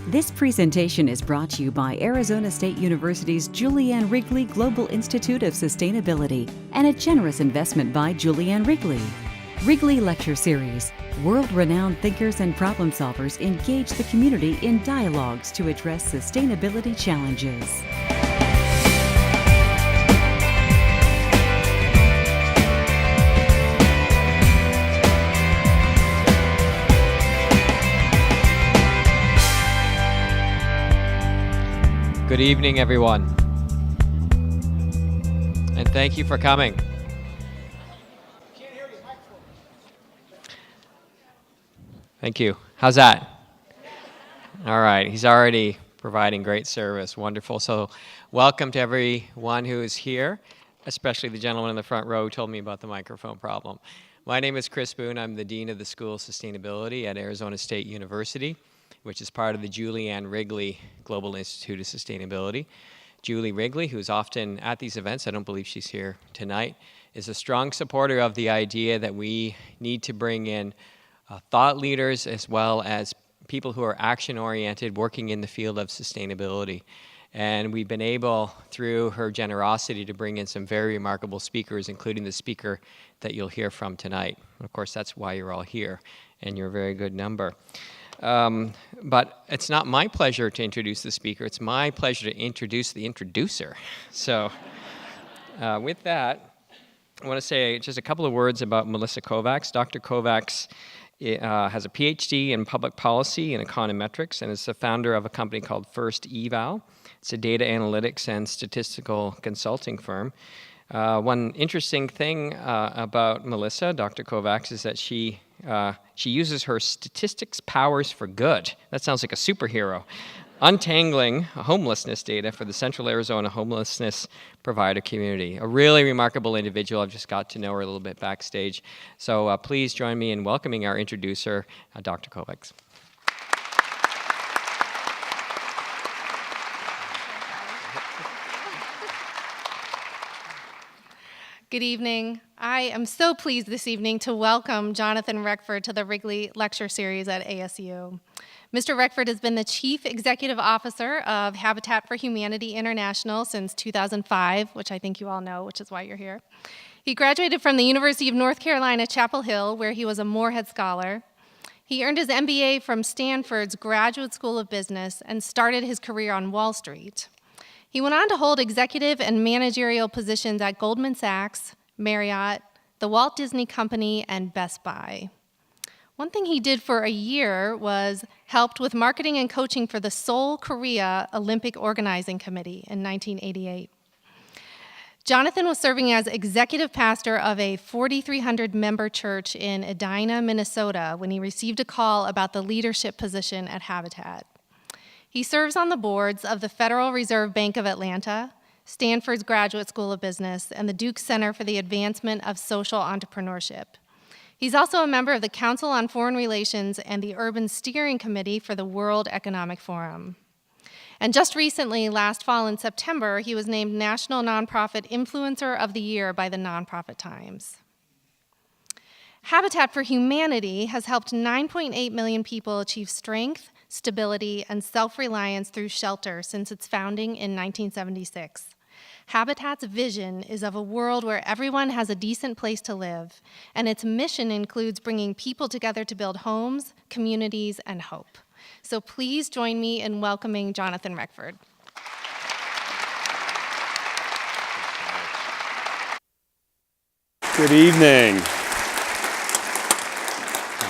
This presentation is brought to you by Arizona State University's Julianne Wrigley Global Institute of Sustainability and a generous investment by Julianne Wrigley. Wrigley Lecture Series. World-renowned thinkers and problem solvers engage the community in dialogues to address sustainability challenges. Good evening, everyone, and thank you for coming. Thank you. How's that? All right, he's already providing great service. Wonderful. So welcome to everyone who is here, especially the gentleman in the front row who told me about the microphone problem. My name is Chris Boone. I'm the Dean of the School of Sustainability at Arizona State University, which is part of the Julianne Wrigley Global Institute of Sustainability. Julie Wrigley, who's often at these events, I don't believe she's here tonight, is a strong supporter of the idea that we need to bring in thought leaders as well as people who are action-oriented working in the field of sustainability. And we've been able, through her generosity, to bring in some very remarkable speakers, including the speaker that you'll hear from tonight. Of course, that's why you're all here, and you're a very good number. But it's not my pleasure to introduce the speaker, it's my pleasure to introduce the introducer. So with that, I want to say just a couple of words about Melissa Kovacs. Dr. Kovacs has a PhD in public policy and econometrics and is the founder of a company called First Eval. It's a data analytics and statistical consulting firm. One interesting thing about Melissa, Dr. Kovacs, is that she uses her statistics powers for good. That sounds like a superhero. Untangling homelessness data for the Central Arizona homelessness provider community. A really remarkable individual. I've just got to know her a little bit backstage. So please join me in welcoming our introducer, Dr. Kovacs. Good evening. I am so pleased this evening to welcome Jonathan Reckford to the Wrigley Lecture Series at ASU. Mr. Reckford has been the Chief Executive Officer of Habitat for Humanity International since 2005, which I think you all know, which is why you're here. He graduated from the University of North Carolina, Chapel Hill, where he was a Moorhead Scholar. He earned his MBA from Stanford's Graduate School of Business and started his career on Wall Street. He went on to hold executive and managerial positions at Goldman Sachs, Marriott, the Walt Disney Company, and Best Buy. One thing he did for a year was helped with marketing and coaching for the Seoul, Korea Olympic Organizing Committee in 1988. Jonathan was serving as executive pastor of a 4,300-member church in Edina, Minnesota, when he received a call about the leadership position at Habitat. He serves on the boards of the Federal Reserve Bank of Atlanta, Stanford's Graduate School of Business, and the Duke Center for the Advancement of Social Entrepreneurship. He's also a member of the Council on Foreign Relations and the Urban Steering Committee for the World Economic Forum. And just recently, last fall in September, he was named National Nonprofit Influencer of the Year by the Nonprofit Times. Habitat for Humanity has helped 9.8 million people achieve strength, stability, and self-reliance through shelter since its founding in 1976. Habitat's vision is of a world where everyone has a decent place to live, and its mission includes bringing people together to build homes, communities, and hope. So please join me in welcoming Jonathan Reckford. Good evening.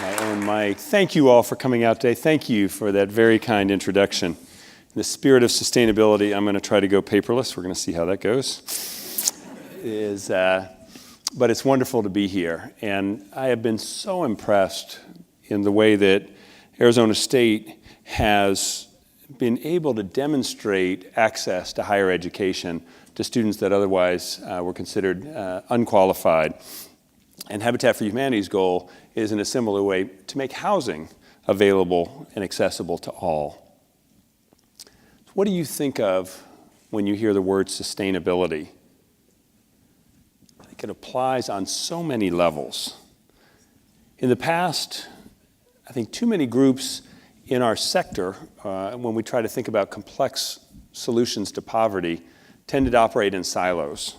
My own mic. Thank you all for coming out today. Thank you for that very kind introduction. In the spirit of sustainability, I'm going to try to go paperless. We're going to see how that goes. But it's wonderful to be here. And I have been so impressed in the way that Arizona State has been able to demonstrate access to higher education to students that otherwise were considered unqualified. And Habitat for Humanity's goal is, in a similar way, to make housing available and accessible to all. What do you think of when you hear the word sustainability? I think it applies on so many levels. In the past, I think too many groups in our sector, when we try to think about complex solutions to poverty, tended to operate in silos.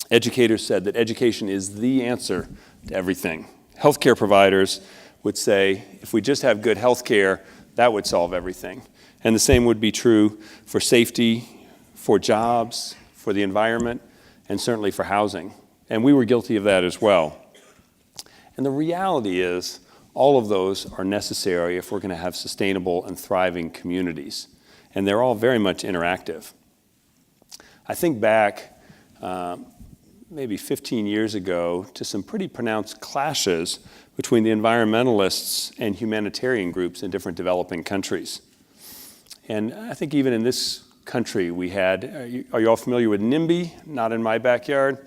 Educators said that education is the answer to everything. Healthcare providers would say, if we just have good healthcare, that would solve everything. And the same would be true for safety, for jobs, for the environment, and certainly for housing. And we were guilty of that as well. And the reality is, all of those are necessary if we're going to have sustainable and thriving communities. And they're all very much interactive. I think back maybe 15 years ago to some pretty pronounced clashes between the environmentalists and humanitarian groups in different developing countries. And I think even in this country we had, are you all familiar with NIMBY? Not in my backyard.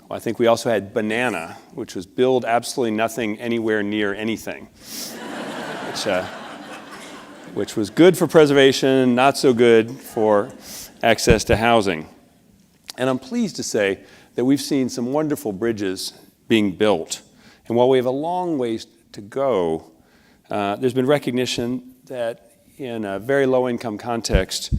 Well, I think we also had BANANA, which was build absolutely nothing anywhere near anything, which was good for preservation, not so good for access to housing. And I'm pleased to say that we've seen some wonderful bridges being built. And while we have a long ways to go, there's been recognition that in a very low-income context,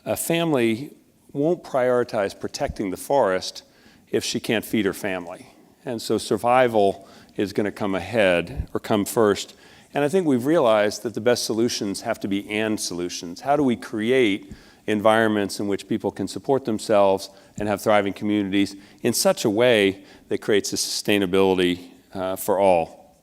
a family won't prioritize protecting the forest if she can't feed her family. And so survival is going to come ahead or come first. And I think we've realized that the best solutions have to be and solutions. How do we create environments in which people can support themselves and have thriving communities in such a way that creates a sustainability for all?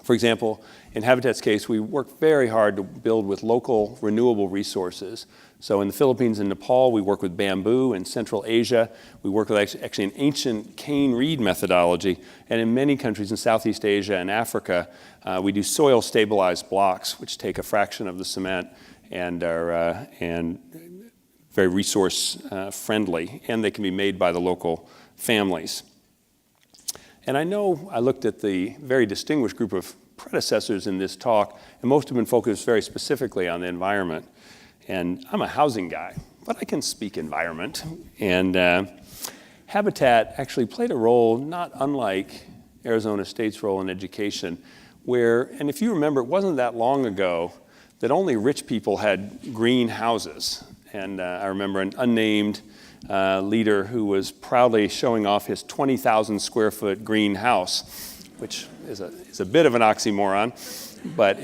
For example, in Habitat's case, we work very hard to build with local renewable resources. So in the Philippines and Nepal, we work with bamboo. In Central Asia, we work with actually an ancient cane reed methodology. And in many countries in Southeast Asia and Africa, we do soil stabilized blocks, which take a fraction of the cement and are very resource friendly, and they can be made by the local families. And I know I looked at the very distinguished group of predecessors in this talk, and most have been focused very specifically on the environment. And I'm a housing guy, but I can speak environment. And Habitat actually played a role not unlike Arizona State's role in education, where, and if you remember, it wasn't that long ago that only rich people had green houses. And I remember an unnamed leader who was proudly showing off his 20,000 square foot green house, which is a bit of an oxymoron, but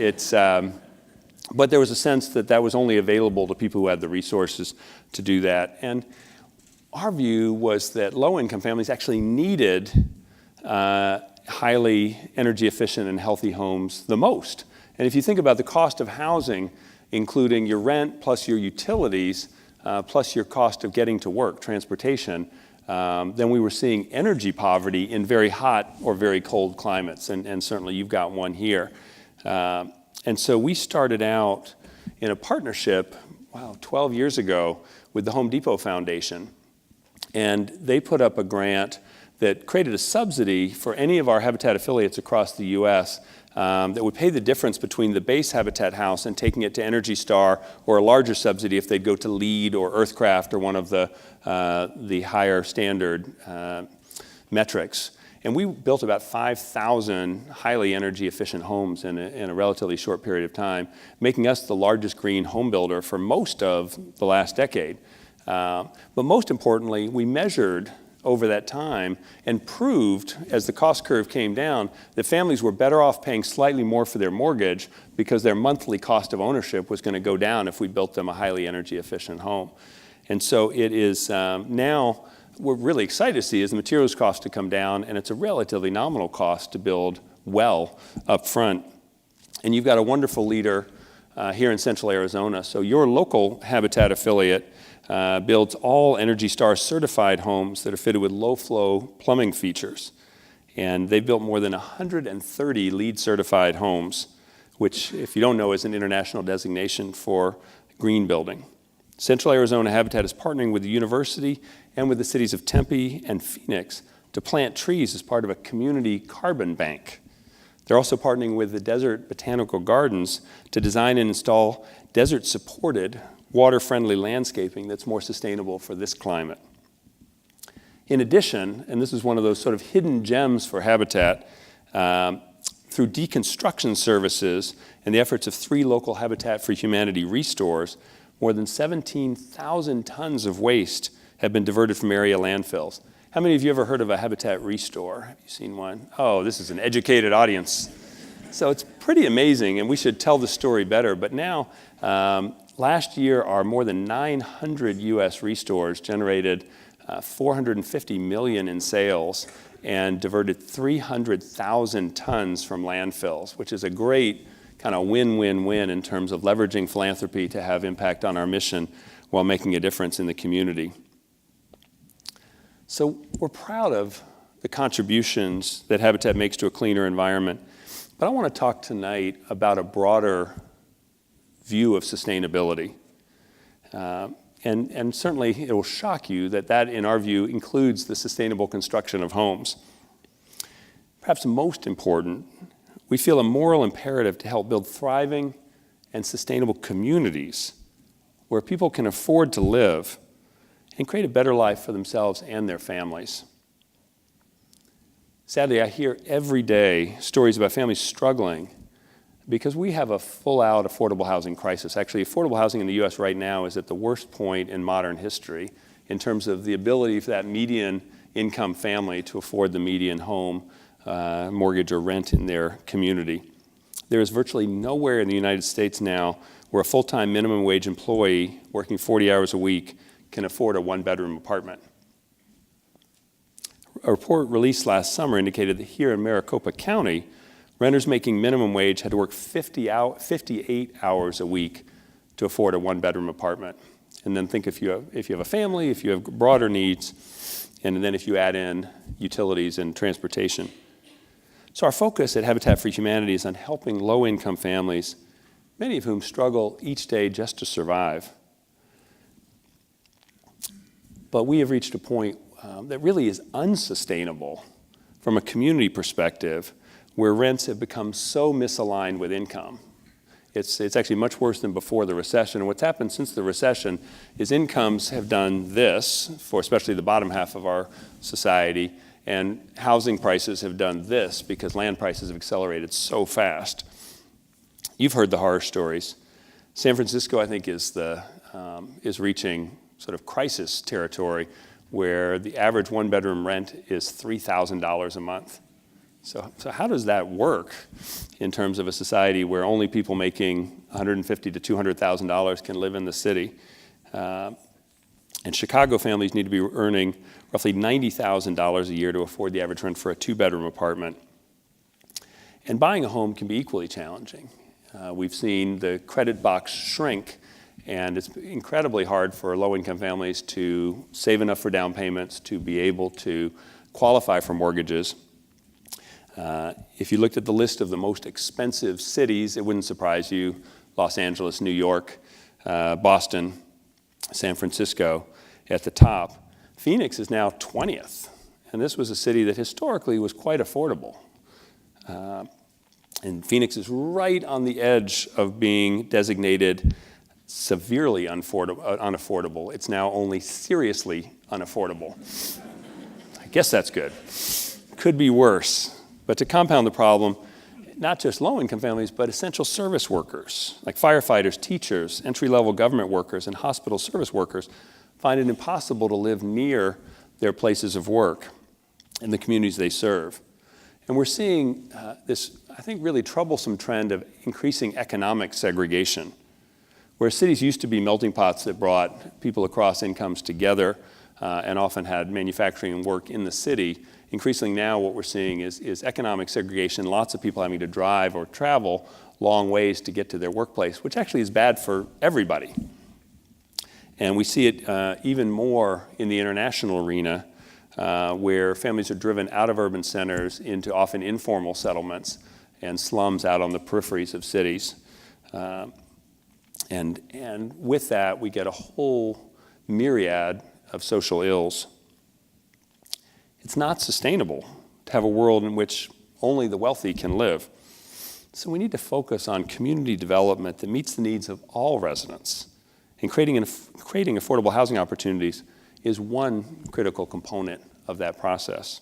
but there was a sense that that was only available to people who had the resources to do that. And our view was that low-income families actually needed highly energy efficient and healthy homes the most. And if you think about the cost of housing, including your rent plus your utilities, plus your cost of getting to work, transportation, then we were seeing energy poverty in very hot or very cold climates, and certainly you've got one here. And so we started out in a partnership, 12 years ago, with the Home Depot Foundation. And they put up a grant that created a subsidy for any of our Habitat affiliates across the U.S. That would pay the difference between the base Habitat house and taking it to Energy Star, or a larger subsidy if they'd go to LEED or Earthcraft or one of the higher standard metrics. And we built about 5,000 highly energy efficient homes in a relatively short period of time, making us the largest green home builder for most of the last decade. But most importantly, we measured over that time and proved, as the cost curve came down, that families were better off paying slightly more for their mortgage because their monthly cost of ownership was going to go down if we built them a highly energy efficient home. And so it is now, we're really excited to see is the materials cost to come down, and it's a relatively nominal cost to build well up front. And you've got a wonderful leader here in Central Arizona. So your local Habitat affiliate builds all Energy Star certified homes that are fitted with low flow plumbing features. And they've built more than 130 LEED certified homes, which, if you don't know, is an international designation for green building. Central Arizona Habitat is partnering with the university and with the cities of Tempe and Phoenix to plant trees as part of a community carbon bank. They're also partnering with the Desert Botanical Gardens to design and install desert-supported, water-friendly landscaping that's more sustainable for this climate. In addition, and this is one of those sort of hidden gems for Habitat, through deconstruction services and the efforts of 3 local Habitat for Humanity restores, more than 17,000 tons of waste have been diverted from area landfills. How many of you ever heard of a Habitat restore? Have you seen one? Oh, this is an educated audience. So it's pretty amazing, and we should tell the story better. But now, last year, our more than 900 U.S. restores generated $450 million in sales and diverted 300,000 tons from landfills, which is a great kind of win-win-win in terms of leveraging philanthropy to have impact on our mission while making a difference in the community. So we're proud of the contributions that Habitat makes to a cleaner environment, but I want to talk tonight about a broader view of sustainability. And certainly it will shock you that, in our view, includes the sustainable construction of homes. Perhaps most important, we feel a moral imperative to help build thriving and sustainable communities where people can afford to live and create a better life for themselves and their families. Sadly, I hear every day stories about families struggling because we have a full-out affordable housing crisis. Actually, affordable housing in the U.S. right now is at the worst point in modern history in terms of the ability for that median income family to afford the median home, mortgage, or rent in their community. There is virtually nowhere in the United States now where a full-time minimum wage employee working 40 hours a week can afford a 1-bedroom apartment. A report released last summer indicated that here in Maricopa County, renters making minimum wage had to work 58 hours a week to afford a 1-bedroom apartment. And then think if you have a family, if you have broader needs, and then if you add in utilities and transportation. So our focus at Habitat for Humanity is on helping low-income families, many of whom struggle each day just to survive. But we have reached a point that really is unsustainable from a community perspective, where rents have become so misaligned with income. It's actually much worse than before the recession. And what's happened since the recession is incomes have done this, for especially the bottom half of our society, and housing prices have done this because land prices have accelerated so fast. You've heard the horror stories. San Francisco, I think, is reaching sort of crisis territory where the average 1-bedroom rent is $3,000 a month. So how does that work in terms of a society where only people making $150,000 to $200,000 can live in the city? And Chicago families need to be earning roughly $90,000 a year to afford the average rent for a 2-bedroom apartment. And buying a home can be equally challenging. We've seen the credit box shrink, and it's incredibly hard for low-income families to save enough for down payments to be able to qualify for mortgages. If you looked at the list of the most expensive cities, it wouldn't surprise you: Los Angeles, New York, Boston, San Francisco at the top. Phoenix is now 20th, and this was a city that historically was quite affordable. And Phoenix is right on the edge of being designated severely unaffordable. It's now only seriously unaffordable. I guess that's good. Could be worse. But to compound the problem, not just low-income families, but essential service workers, like firefighters, teachers, entry-level government workers, and hospital service workers, find it impossible to live near their places of work and the communities they serve. And we're seeing this, I think, really troublesome trend of increasing economic segregation, where cities used to be melting pots that brought people across incomes together and often had manufacturing and work in the city. Increasingly now what we're seeing is economic segregation, lots of people having to drive or travel long ways to get to their workplace, which actually is bad for everybody. And we see it even more in the international arena, where families are driven out of urban centers into often informal settlements and slums out on the peripheries of cities. And with that, we get a whole myriad of social ills. It's not sustainable to have a world in which only the wealthy can live. So we need to focus on community development that meets the needs of all residents. And creating affordable housing opportunities is one critical component of that process.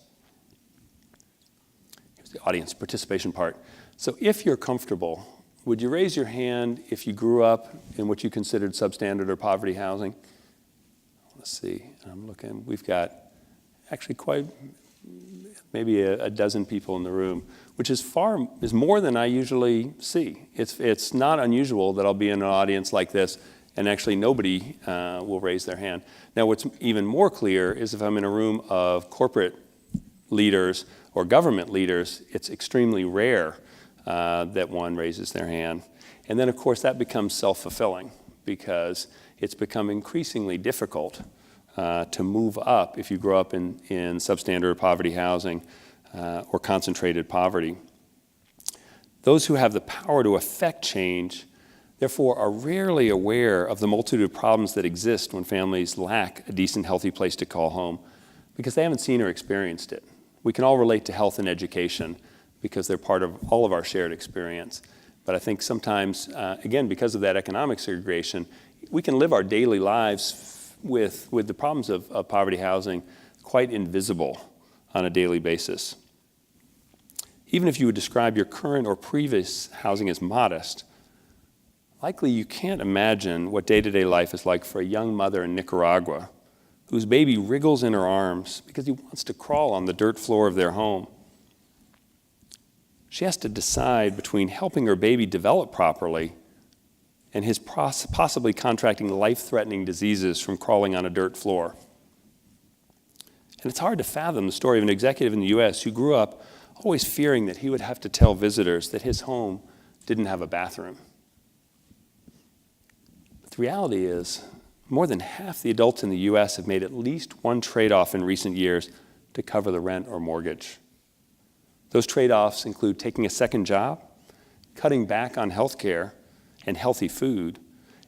Here's the audience participation part. So if you're comfortable, would you raise your hand if you grew up in what you considered substandard or poverty housing? Let's see, I'm looking, we've got actually quite, maybe a dozen people in the room, which is more than I usually see. It's not unusual that I'll be in an audience like this and actually nobody will raise their hand. Now what's even more clear is if I'm in a room of corporate leaders or government leaders, it's extremely rare that one raises their hand. And then of course that becomes self-fulfilling because it's become increasingly difficult to move up if you grow up in substandard or poverty housing or concentrated poverty. Those who have the power to affect change, therefore, are rarely aware of the multitude of problems that exist when families lack a decent, healthy place to call home because they haven't seen or experienced it. We can all relate to health and education because they're part of all of our shared experience. But I think sometimes, again, because of that economic segregation, we can live our daily lives with the problems of poverty housing quite invisible on a daily basis. Even if you would describe your current or previous housing as modest, likely you can't imagine what day-to-day life is like for a young mother in Nicaragua whose baby wriggles in her arms because he wants to crawl on the dirt floor of their home. She has to decide between helping her baby develop properly and his possibly contracting life-threatening diseases from crawling on a dirt floor. And it's hard to fathom the story of an executive in the US who grew up always fearing that he would have to tell visitors that his home didn't have a bathroom. But the reality is, more than half the adults in the US have made at least one trade-off in recent years to cover the rent or mortgage. Those trade-offs include taking a second job, cutting back on health care and healthy food,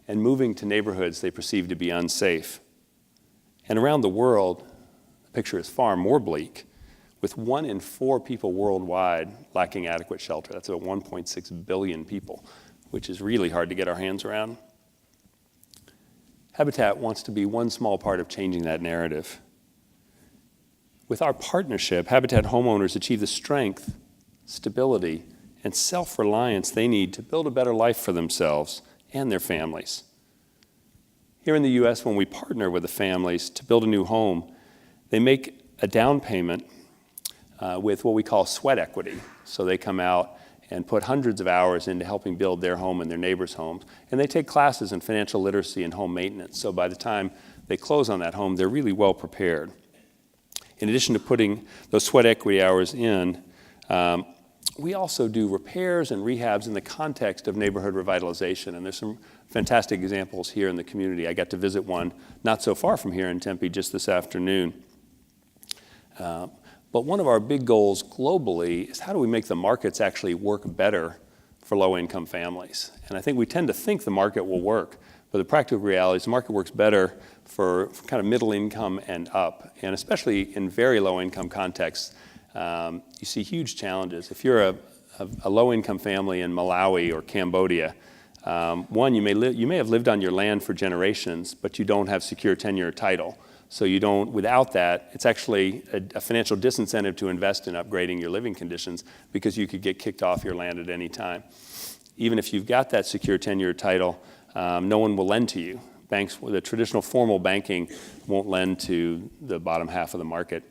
and moving to neighborhoods they perceive to be unsafe. And around the world, the picture is far more bleak, with 1 in 4 people worldwide lacking adequate shelter. That's about 1.6 billion people, which is really hard to get our hands around. Habitat wants to be one small part of changing that narrative. With our partnership, Habitat homeowners achieve the strength, stability, and self-reliance they need to build a better life for themselves and their families. Here in the US, when we partner with the families to build a new home, they make a down payment with what we call sweat equity. So they come out and put hundreds of hours into helping build their home and their neighbors' homes. And they take classes in financial literacy and home maintenance. So by the time they close on that home, they're really well prepared. In addition to putting those sweat equity hours in, we also do repairs and rehabs in the context of neighborhood revitalization. And there's some fantastic examples here in the community. I got to visit one not so far from here in Tempe just this afternoon. But one of our big goals globally is how do we make the markets actually work better for low-income families? And I think we tend to think the market will work, but the practical reality is the market works better for kind of middle income and up. And especially in very low-income contexts, you see huge challenges. If you're a low-income family in Malawi or Cambodia, one, you may have lived on your land for generations, but you don't have secure tenure or title. So you don't, without that, it's actually a financial disincentive to invest in upgrading your living conditions because you could get kicked off your land at any time. Even if you've got that secure tenure title, no one will lend to you. Banks, the traditional formal banking won't lend to the bottom half of the market.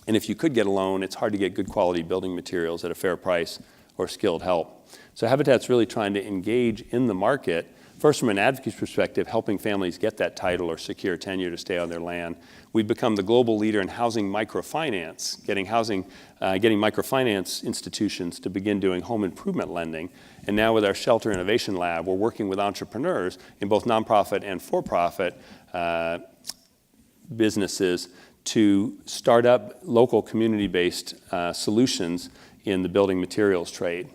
And if you could get a loan, it's hard to get good quality building materials at a fair price or skilled help. So Habitat's really trying to engage in the market, first from an advocacy perspective, helping families get that title or secure tenure to stay on their land. We've become the global leader in housing microfinance, getting microfinance institutions to begin doing home improvement lending. And now with our Shelter Innovation Lab, we're working with entrepreneurs in both nonprofit and for-profit businesses to start up local community-based solutions in the building materials trade.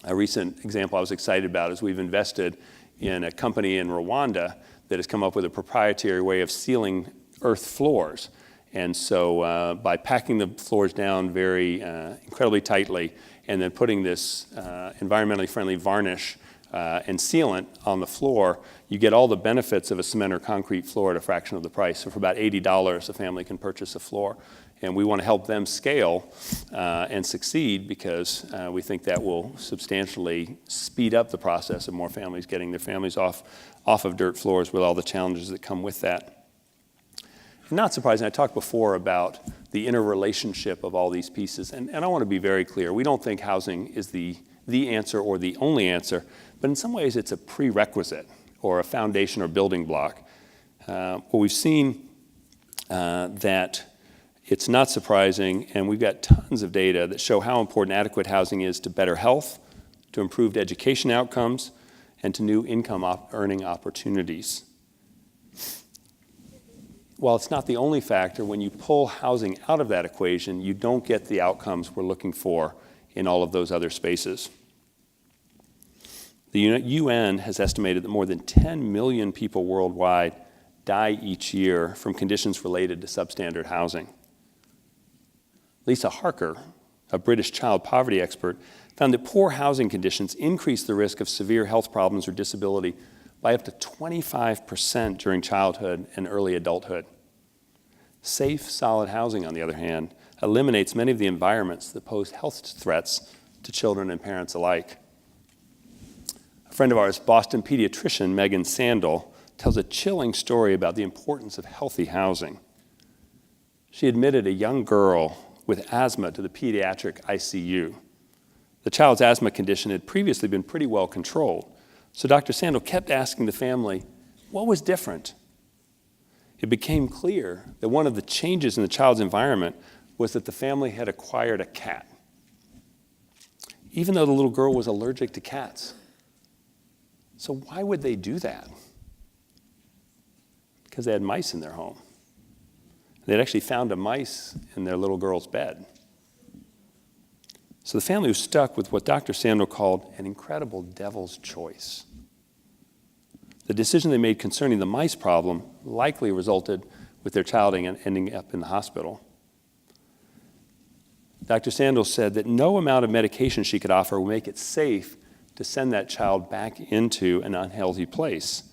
A recent example I was excited about is we've invested in a company in Rwanda that has come up with a proprietary way of sealing earth floors. And so by packing the floors down very incredibly tightly and then putting this environmentally friendly varnish and sealant on the floor, you get all the benefits of a cement or concrete floor at a fraction of the price. So for about $80, a family can purchase a floor. And we want to help them scale and succeed because we think that will substantially speed up the process of more families getting their families off of dirt floors with all the challenges that come with that. And not surprising, I talked before about the interrelationship of all these pieces. And I want to be very clear. We don't think housing is the answer or the only answer, but in some ways it's a prerequisite or a foundation or building block. What we've seen that it's not surprising, and we've got tons of data that show how important adequate housing is to better health, to improved education outcomes, and to new income earning opportunities. While it's not the only factor, when you pull housing out of that equation, you don't get the outcomes we're looking for in all of those other spaces. The UN has estimated that more than 10 million people worldwide die each year from conditions related to substandard housing. Lisa Harker, a British child poverty expert, found that poor housing conditions increase the risk of severe health problems or disability by up to 25% during childhood and early adulthood. Safe, solid housing, on the other hand, eliminates many of the environments that pose health threats to children and parents alike. A friend of ours, Boston pediatrician Megan Sandel, tells a chilling story about the importance of healthy housing. She admitted a young girl with asthma to the pediatric ICU. The child's asthma condition had previously been pretty well controlled, so Dr. Sandel kept asking the family, what was different? It became clear that one of the changes in the child's environment was that the family had acquired a cat, even though the little girl was allergic to cats. So why would they do that? Because they had mice in their home. They'd actually found a mice in their little girl's bed. So the family was stuck with what Dr. Sandel called an incredible devil's choice. The decision they made concerning the mice problem likely resulted with their child ending up in the hospital. Dr. Sandel said that no amount of medication she could offer would make it safe to send that child back into an unhealthy place.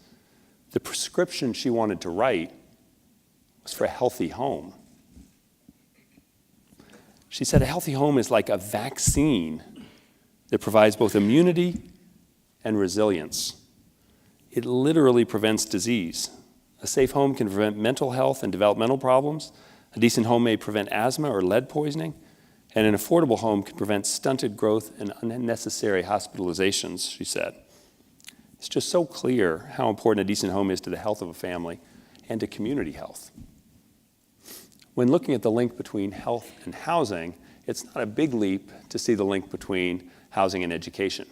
The prescription she wanted to write was for a healthy home. She said a healthy home is like a vaccine that provides both immunity and resilience. It literally prevents disease. A safe home can prevent mental health and developmental problems. A decent home may prevent asthma or lead poisoning. And an affordable home can prevent stunted growth and unnecessary hospitalizations, she said. It's just so clear how important a decent home is to the health of a family and to community health. When looking at the link between health and housing, it's not a big leap to see the link between housing and education.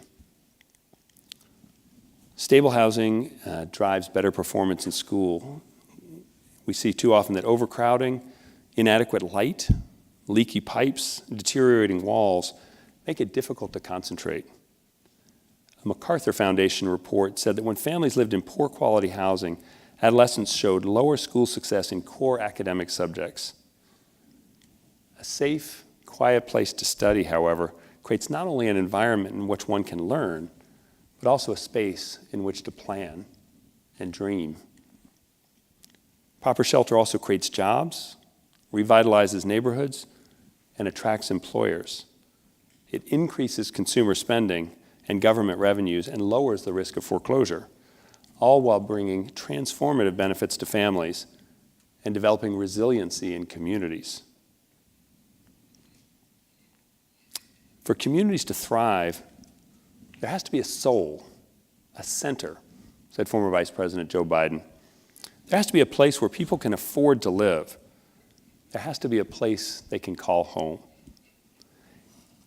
Stable housing drives better performance in school. We see too often that overcrowding, inadequate light, leaky pipes, deteriorating walls make it difficult to concentrate. A MacArthur Foundation report said that when families lived in poor quality housing, adolescents showed lower school success in core academic subjects. A safe, quiet place to study, however, creates not only an environment in which one can learn, but also a space in which to plan and dream. Proper shelter also creates jobs, revitalizes neighborhoods, and attracts employers. It increases consumer spending and government revenues and lowers the risk of foreclosure, all while bringing transformative benefits to families and developing resiliency in communities. For communities to thrive, there has to be a soul, a center, said former Vice President Joe Biden. There has to be a place where people can afford to live. There has to be a place they can call home.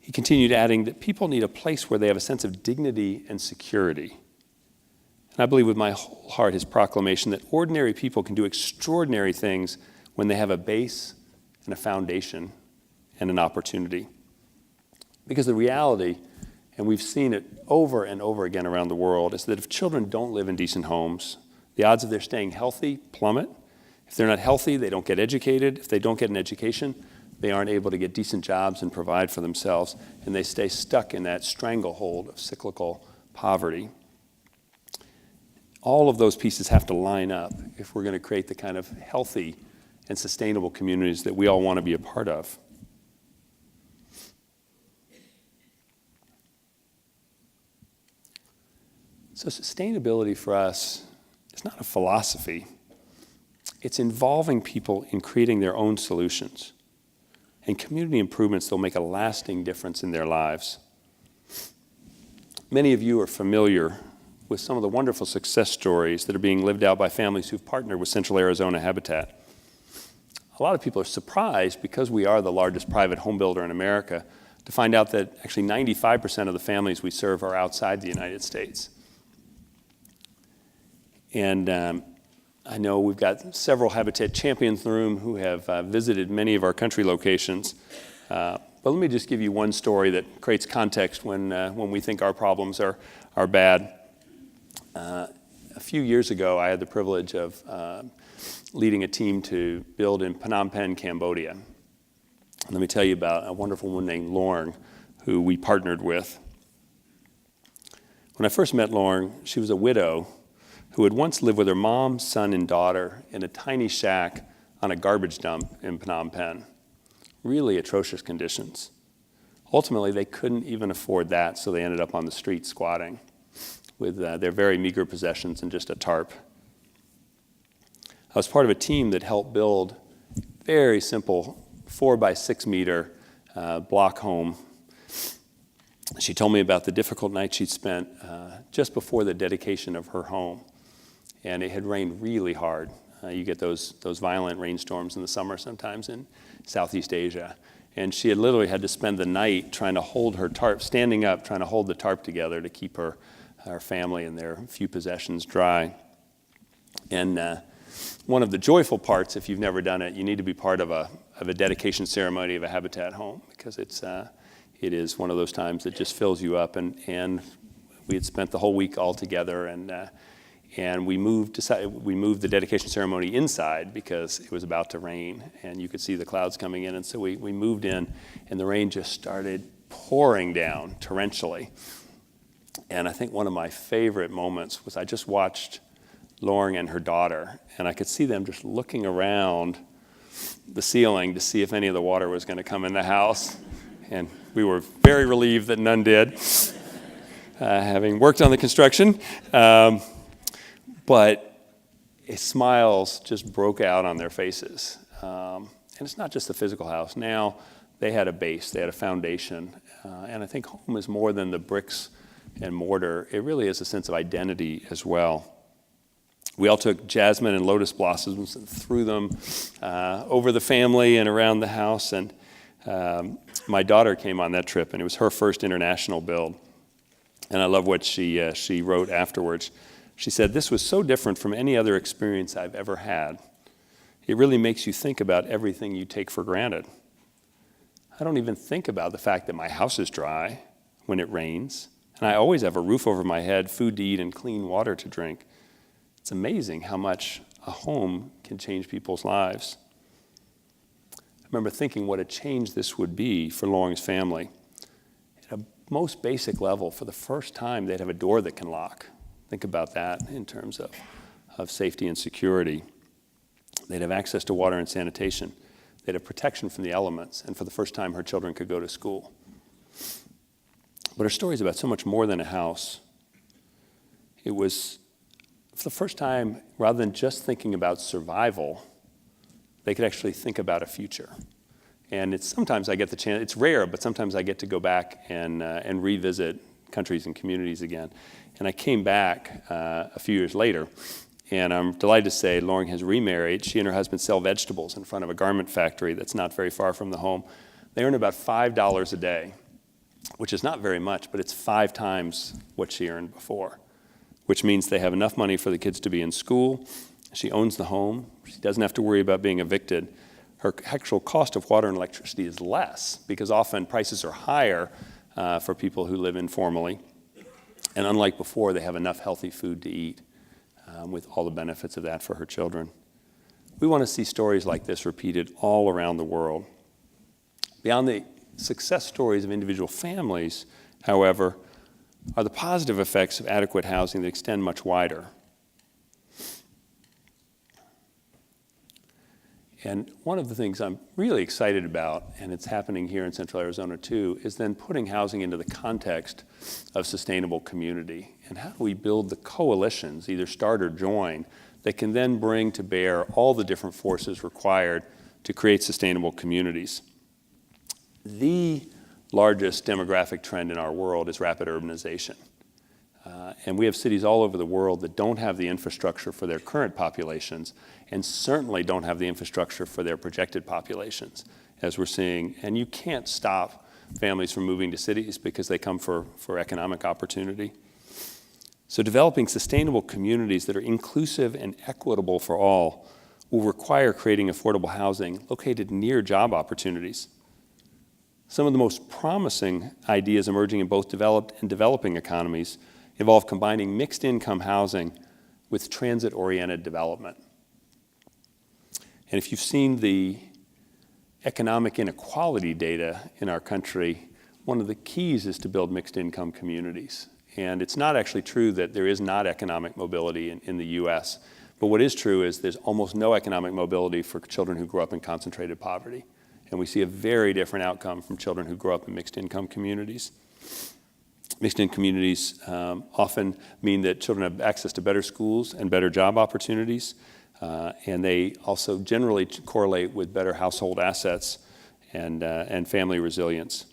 He continued adding that people need a place where they have a sense of dignity and security. And I believe with my whole heart his proclamation that ordinary people can do extraordinary things when they have a base and a foundation and an opportunity. Because the reality, and we've seen it over and over again around the world, is that if children don't live in decent homes, the odds of their staying healthy plummet. If they're not healthy, they don't get educated. If they don't get an education, they aren't able to get decent jobs and provide for themselves, and they stay stuck in that stranglehold of cyclical poverty. All of those pieces have to line up if we're going to create the kind of healthy and sustainable communities that we all want to be a part of. So sustainability for us is not a philosophy. It's involving people in creating their own solutions and community improvements that will make a lasting difference in their lives. Many of you are familiar with some of the wonderful success stories that are being lived out by families who've partnered with Central Arizona Habitat. A lot of people are surprised, because we are the largest private home builder in America, to find out that actually 95% of the families we serve are outside the United States. And I know we've got several Habitat champions in the room who have visited many of our country locations. But let me just give you one story that creates context when we think our problems are bad. A few years ago, I had the privilege of leading a team to build in Phnom Penh, Cambodia. Let me tell you about a wonderful woman named Lauren, who we partnered with. When I first met Lauren, she was a widow who had once lived with her mom, son, and daughter in a tiny shack on a garbage dump in Phnom Penh. Really atrocious conditions. Ultimately, they couldn't even afford that, so they ended up on the street squatting with their very meager possessions and just a tarp. I was part of a team that helped build very simple 4 by 6 meter block home. She told me about the difficult night she'd spent just before the dedication of her home. And it had rained really hard. You get those violent rainstorms in the summer sometimes in Southeast Asia. And she had literally had to spend the night trying to hold her tarp, standing up, trying to hold the tarp together to keep her family and their few possessions dry. And one of the joyful parts, if you've never done it, you need to be part of a dedication ceremony of a Habitat home, because it is one of those times that just fills you up. And we had spent the whole week all together, and we moved the dedication ceremony inside because it was about to rain and you could see the clouds coming in. And so we moved in, and the rain just started pouring down torrentially. And I think one of my favorite moments was I just watched Lauren and her daughter, and I could see them just looking around the ceiling to see if any of the water was going to come in the house. And we were very relieved that none did, having worked on the construction. But smiles just broke out on their faces. And it's not just the physical house. Now they had a base, they had a foundation. And I think home is more than the bricks and mortar. It really is a sense of identity as well. We all took jasmine and lotus blossoms and threw them over the family and around the house. And my daughter came on that trip, and it was her first international build. And I love what she wrote afterwards. She said, "This was so different from any other experience I've ever had. It really makes you think about everything you take for granted. I don't even think about the fact that my house is dry when it rains, and I always have a roof over my head, food to eat, and clean water to drink. It's amazing how much a home can change people's lives." I remember thinking what a change this would be for Lauren's family. At a most basic level, for the first time, they'd have a door that can lock. Think about that in terms of safety and security. They'd have access to water and sanitation. They'd have protection from the elements, and for the first time, her children could go to school. But her story is about so much more than a house. It was, for the first time, rather than just thinking about survival, they could actually think about a future. And sometimes I get the chance, it's rare, but sometimes I get to go back and revisit countries and communities again. And I came back a few years later, and I'm delighted to say Lauren has remarried. She and her husband sell vegetables in front of a garment factory that's not very far from the home. They earn about $5 a day, which is not very much, but it's 5 times what she earned before, which means they have enough money for the kids to be in school. She owns the home. She doesn't have to worry about being evicted. Her actual cost of water and electricity is less because often prices are higher for people who live informally. And unlike before, they have enough healthy food to eat with all the benefits of that for her children. We want to see stories like this repeated all around the world. Beyond the success stories of individual families, however, are the positive effects of adequate housing that extend much wider. And one of the things I'm really excited about, and it's happening here in Central Arizona too, is then putting housing into the context of sustainable community. And how do we build the coalitions, either start or join, that can then bring to bear all the different forces required to create sustainable communities? The largest demographic trend in our world is rapid urbanization. And we have cities all over the world that don't have the infrastructure for their current populations, and certainly don't have the infrastructure for their projected populations, as we're seeing. And you can't stop families from moving to cities because they come for economic opportunity. So developing sustainable communities that are inclusive and equitable for all will require creating affordable housing located near job opportunities. Some of the most promising ideas emerging in both developed and developing economies involve combining mixed income housing with transit-oriented development. And if you've seen the economic inequality data in our country, one of the keys is to build mixed income communities. And it's not actually true that there is not economic mobility in the US, but what is true is there's almost no economic mobility for children who grow up in concentrated poverty. And we see a very different outcome from children who grow up in mixed income communities. Mixed income communities often mean that children have access to better schools and better job opportunities, and they also generally correlate with better household assets and family resilience.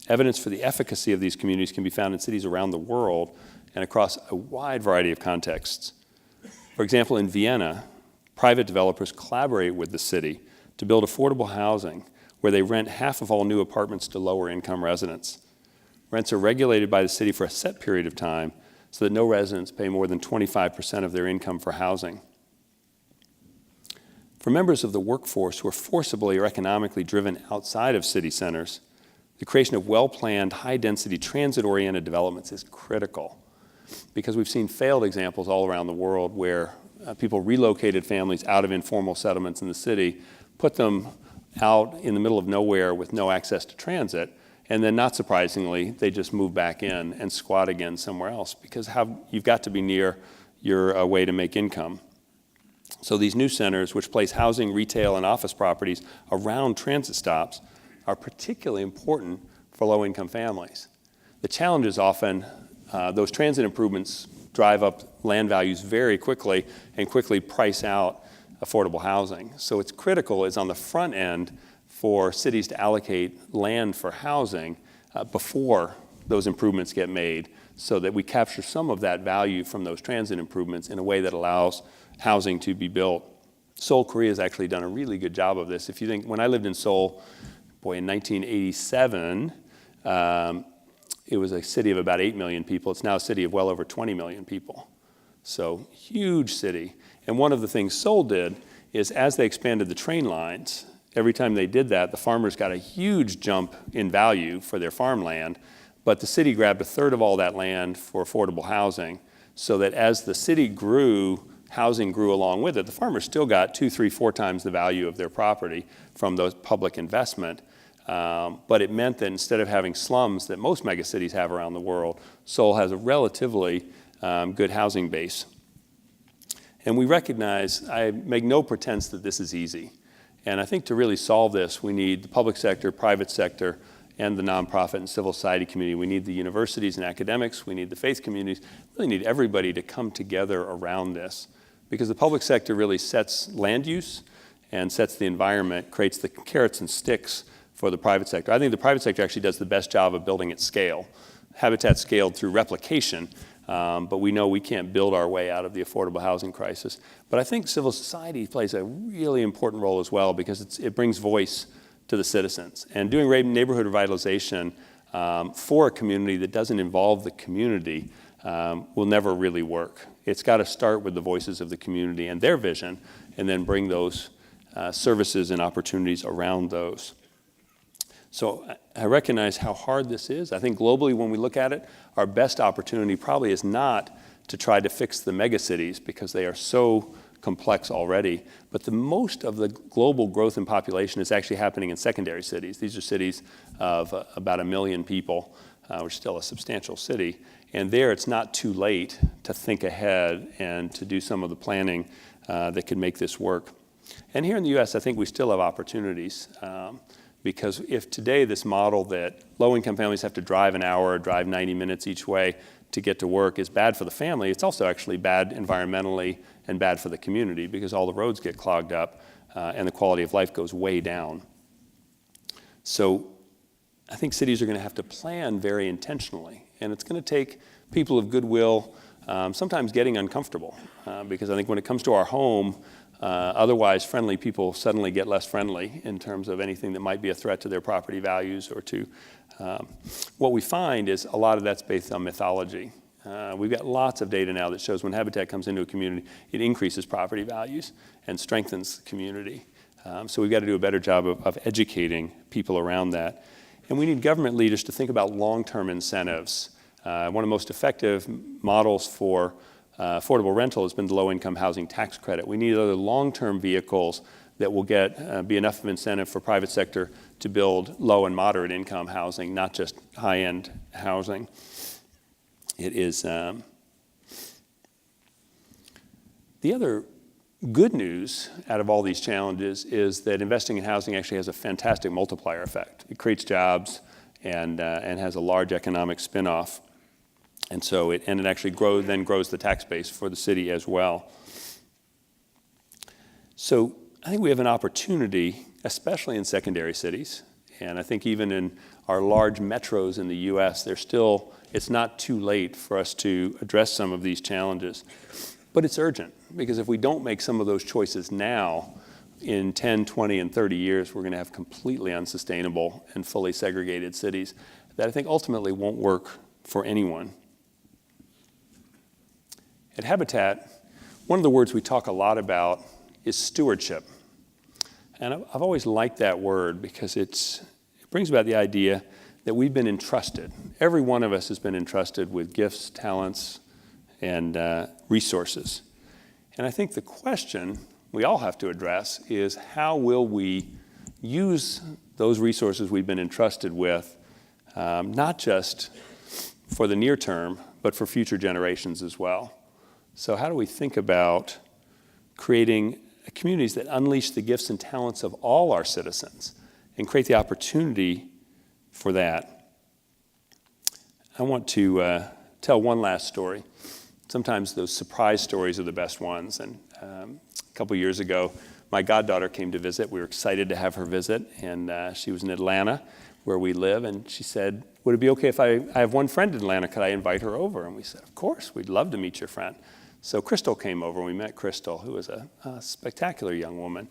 Evidence for the efficacy of these communities can be found in cities around the world and across a wide variety of contexts. For example, in Vienna, private developers collaborate with the city to build affordable housing where they rent half of all new apartments to lower income residents. Rents are regulated by the city for a set period of time so that no residents pay more than 25% of their income for housing. For members of the workforce who are forcibly or economically driven outside of city centers, the creation of well-planned, high-density, transit-oriented developments is critical, because we've seen failed examples all around the world where people relocated families out of informal settlements in the city, put them out in the middle of nowhere with no access to transit, and then, not surprisingly, they just move back in and squat again somewhere else, because you've got to be near your way to make income. So these new centers, which place housing, retail, and office properties around transit stops, are particularly important for low-income families. The challenge is often those transit improvements drive up land values very quickly and quickly price out affordable housing. So it's critical is on the front end for cities to allocate land for housing before those improvements get made, so that we capture some of that value from those transit improvements in a way that allows housing to be built. Seoul, Korea has actually done a really good job of this. If you think, when I lived in Seoul, in 1987, it was a city of about 8 million people. It's now a city of well over 20 million people. So huge city. And one of the things Seoul did is, as they expanded the train lines, every time they did that, the farmers got a huge jump in value for their farmland, but the city grabbed a third of all that land for affordable housing, so that as the city grew, housing grew along with it. The farmers still got 2, 3, 4 times the value of their property from those public investment, but it meant that instead of having slums that most megacities have around the world, Seoul has a relatively good housing base. And we recognize, I make no pretense that this is easy. And I think to really solve this, we need the public sector, private sector, and the nonprofit and civil society community. We need the universities and academics. We need the faith communities. We really need everybody to come together around this, because the public sector really sets land use and sets the environment, creates the carrots and sticks for the private sector. I think the private sector actually does the best job of building at scale. Habitat scaled through replication, but we know we can't build our way out of the affordable housing crisis. But I think civil society plays a really important role as well, because it brings voice to the citizens. And doing neighborhood revitalization for a community that doesn't involve the community will never really work. It's got to start with the voices of the community and their vision, and then bring those services and opportunities around those. So I recognize how hard this is. I think globally, when we look at it, our best opportunity probably is not to try to fix the megacities, because they are so complex already. But the most of the global growth in population is actually happening in secondary cities. These are cities of about 1 million people, which is still a substantial city. And there, it's not too late to think ahead and to do some of the planning that could make this work. And here in the U.S., I think we still have opportunities because if today this model that low-income families have to drive an hour or drive 90 minutes each way to get to work is bad for the family, it's also actually bad environmentally and bad for the community because all the roads get clogged up and the quality of life goes way down. So I think cities are going to have to plan very intentionally, and it's going to take people of goodwill sometimes getting uncomfortable because I think when it comes to our home, otherwise friendly people suddenly get less friendly in terms of anything that might be a threat to their property values or to what we find is a lot of that's based on mythology. We've got lots of data now that shows when habitat comes into a community, it increases property values and strengthens the community. So we've got to do a better job of educating people around that. And we need government leaders to think about long-term incentives. One of the most effective models for affordable rental has been the low-income housing tax credit. We need other long-term vehicles that will be enough of incentive for private sector to build low and moderate income housing, not just high-end housing. It is the other good news out of all these challenges is that investing in housing actually has a fantastic multiplier effect. It creates jobs and has a large economic spin-off. And so it actually grows the tax base for the city as well. So I think we have an opportunity, especially in secondary cities, and I think even in our large metros in the U.S., it's not too late for us to address some of these challenges. But it's urgent, because if we don't make some of those choices now, in 10, 20, and 30 years, we're going to have completely unsustainable and fully segregated cities that I think ultimately won't work for anyone. At Habitat, one of the words we talk a lot about is stewardship. And I've always liked that word because it brings about the idea that we've been entrusted. Every one of us has been entrusted with gifts, talents, and resources. And I think the question we all have to address is how will we use those resources we've been entrusted with, not just for the near term, but for future generations as well. So how do we think about creating communities that unleash the gifts and talents of all our citizens and create the opportunity for that? I want to tell one last story. Sometimes those surprise stories are the best ones. And a couple years ago, my goddaughter came to visit. We were excited to have her visit, and she was in Atlanta, where we live, and she said, would it be okay if I have one friend in Atlanta, could I invite her over? And we said, of course, we'd love to meet your friend. So Crystal came over, and we met Crystal, who was a spectacular young woman.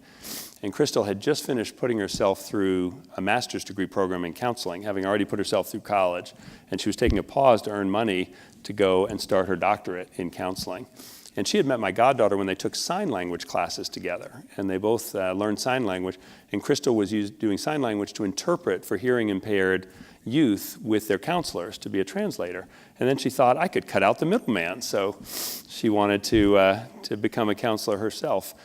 And Crystal had just finished putting herself through a master's degree program in counseling, having already put herself through college. And she was taking a pause to earn money to go and start her doctorate in counseling. And she had met my goddaughter when they took sign language classes together. And they both learned sign language. And Crystal was doing sign language to interpret for hearing impaired youth with their counselors to be a translator. And then she thought, I could cut out the middleman. So she wanted to become a counselor herself.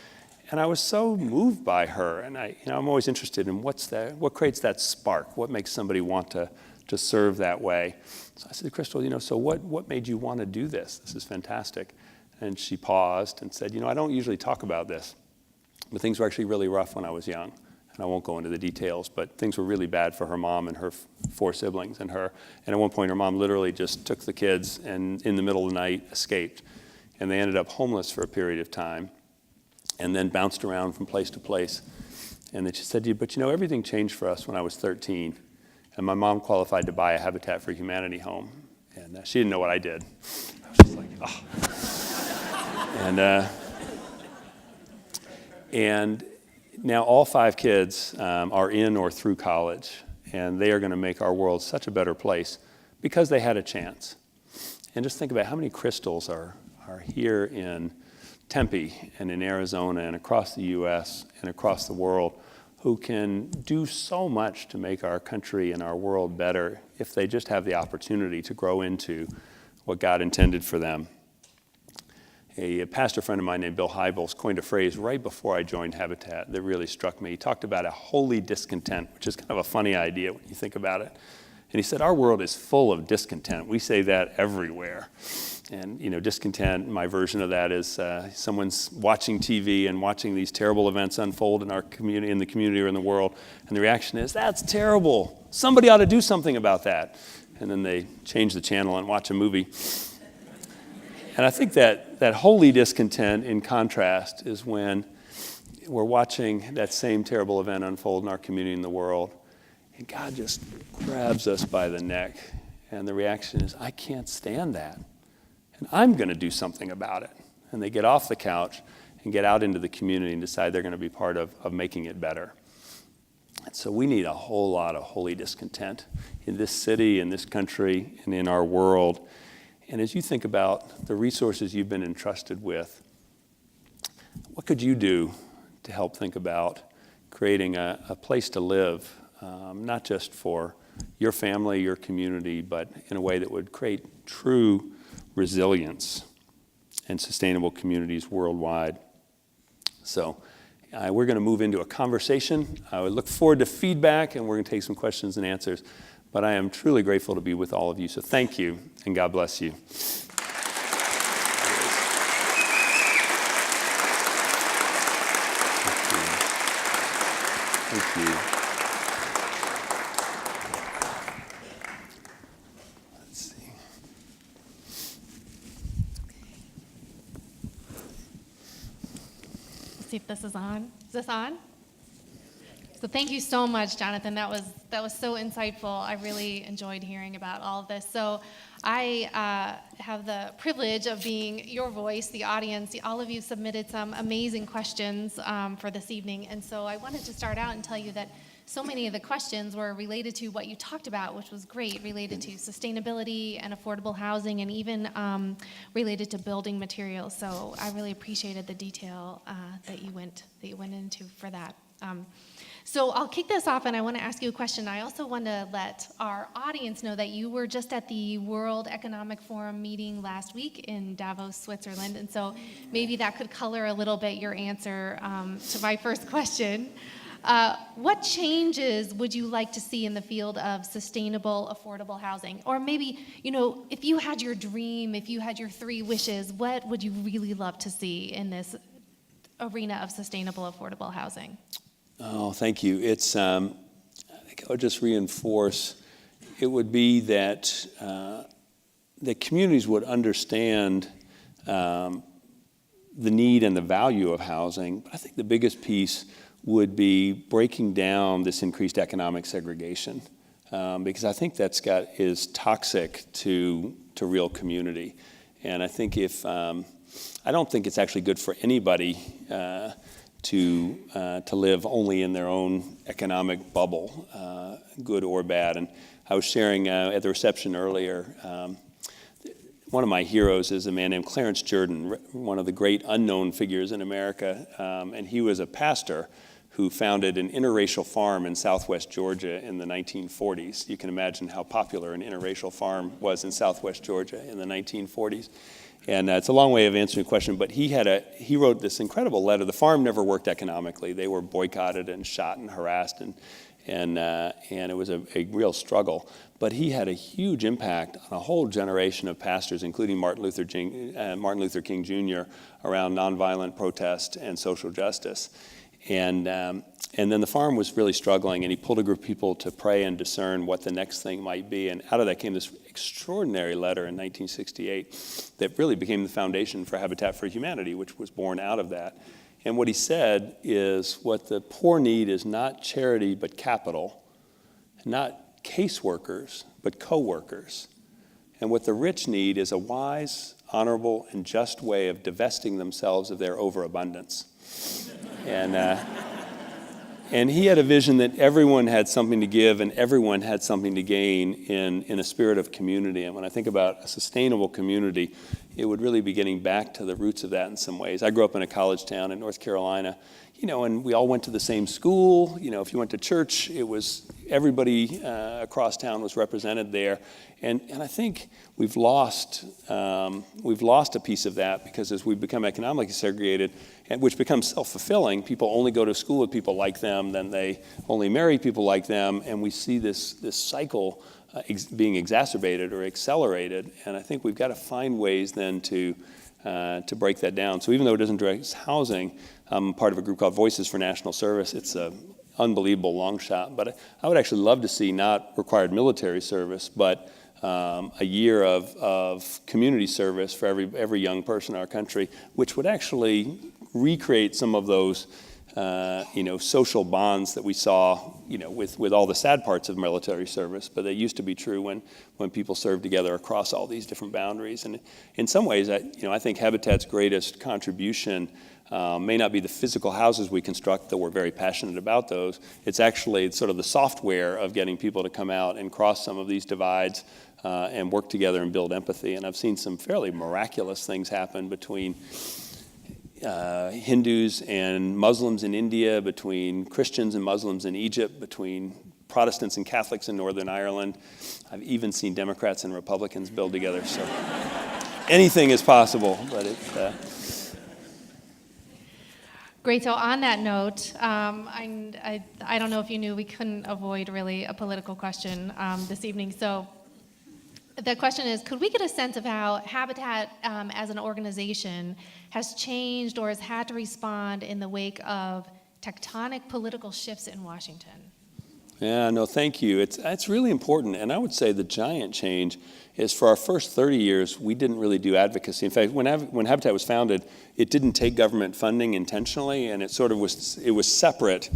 And I was so moved by her. And I'm always interested in what creates that spark? What makes somebody want to serve that way? So I said to Crystal, so what made you want to do this? This is fantastic. And she paused and said, I don't usually talk about this, but things were actually really rough when I was young. And I won't go into the details, but things were really bad for her mom and her 4 siblings and her. And at one point, her mom literally just took the kids and in the middle of the night escaped. And they ended up homeless for a period of time and then bounced around from place to place. And then she said, but everything changed for us when I was 13. And my mom qualified to buy a Habitat for Humanity home. And she didn't know what I did. I was just like, oh. And now all 5 kids are in or through college, and they are going to make our world such a better place because they had a chance. And just think about how many Crystals are here in Tempe and in Arizona and across the U.S. and across the world who can do so much to make our country and our world better if they just have the opportunity to grow into what God intended for them. A pastor friend of mine named Bill Hybels coined a phrase right before I joined Habitat that really struck me. He talked about a holy discontent, which is kind of a funny idea when you think about it. And he said, our world is full of discontent. We say that everywhere. And, discontent, my version of that is someone's watching TV and watching these terrible events unfold in our community, in the community or in the world. And the reaction is, that's terrible. Somebody ought to do something about that. And then they change the channel and watch a movie. And I think that holy discontent, in contrast, is when we're watching that same terrible event unfold in our community and the world. And God just grabs us by the neck. And the reaction is, I can't stand that. And I'm going to do something about it. And they get off the couch and get out into the community and decide they're going to be part of making it better. And so we need a whole lot of holy discontent in this city, in this country, and in our world. And as you think about the resources you've been entrusted with, what could you do to help think about creating a place to live, not just for your family, your community, but in a way that would create true resilience and sustainable communities worldwide? So we're going to move into a conversation. I would look forward to feedback, and we're going to take some questions and answers. But I am truly grateful to be with all of you. So thank you, and God bless you. Thank you. Let's see. Let's see if this is on. Is this on? So thank you so much, Jonathan. That was so insightful. I really enjoyed hearing about all of this. So I have the privilege of being your voice, the audience. All of you submitted some amazing questions for this evening. And so I wanted to start out and tell you that so many of the questions were related to what you talked about, which was great, related to sustainability and affordable housing, and even related to building materials. So I really appreciated the detail that you went into for that. So I'll kick this off, and I want to ask you a question. I also want to let our audience know that you were just at the World Economic Forum meeting last week in Davos, Switzerland, and so maybe that could color a little bit your answer to my first question. What changes would you like to see in the field of sustainable, affordable housing? Or maybe, if you had your dream, if you had your 3 wishes, what would you really love to see in this arena of sustainable, affordable housing? Oh, thank you. It's, I think I would just reinforce, it would be that the communities would understand the need and the value of housing. But I think the biggest piece would be breaking down this increased economic segregation, because I think is toxic to real community. And I think I don't think it's actually good for anybody to live only in their own economic bubble, good or bad. And I was sharing at the reception earlier, one of my heroes is a man named Clarence Jordan, one of the great unknown figures in America, and he was a pastor who founded an interracial farm in southwest Georgia in the 1940s. You can imagine how popular an interracial farm was in southwest Georgia in the 1940s. And it's a long way of answering the question, but he wrote this incredible letter. The farm never worked economically. They were boycotted and shot and harassed, and it was a real struggle. But he had a huge impact on a whole generation of pastors, including Martin Luther King Jr., around nonviolent protest and social justice. And then the farm was really struggling, and he pulled a group of people to pray and discern what the next thing might be. And out of that came this extraordinary letter in 1968 that really became the foundation for Habitat for Humanity, which was born out of that. And what he said is, what the poor need is not charity but capital, not caseworkers but co-workers. And what the rich need is a wise, honorable, and just way of divesting themselves of their overabundance. And he had a vision that everyone had something to give and everyone had something to gain in a spirit of community. And when I think about a sustainable community, it would really be getting back to the roots of that in some ways. I grew up in a college town in North Carolina, and we all went to the same school. If you went to church, it was everybody across town was represented there. And I think we've lost a piece of that, because as we become economically segregated, and which becomes self-fulfilling, people only go to school with people like them, then they only marry people like them, and we see this cycle being exacerbated or accelerated. And I think we've got to find ways then to break that down. So even though it doesn't address housing, I'm part of a group called Voices for National Service. It's an unbelievable long shot, but I would actually love to see not required military service, but a year of community service for every young person in our country, which would actually recreate some of those social bonds that we saw, with all the sad parts of military service, but they used to be true when people served together across all these different boundaries. And in some ways, I think Habitat's greatest contribution may not be the physical houses we construct, though we're very passionate about those. It's actually sort of the software of getting people to come out and cross some of these divides and work together and build empathy. And I've seen some fairly miraculous things happen between Hindus and Muslims in India, between Christians and Muslims in Egypt, between Protestants and Catholics in Northern Ireland. I've even seen Democrats and Republicans build together. So anything is possible, but it's... Great. So on that note, I don't know if you knew we couldn't avoid really a political question this evening. So the question is, could we get a sense of how Habitat as an organization has changed or has had to respond in the wake of tectonic political shifts in Washington? Yeah, no, thank you. It's really important. And I would say the giant change is for our first 30 years, we didn't really do advocacy. In fact, when Habitat was founded, it didn't take government funding intentionally, and it was separate.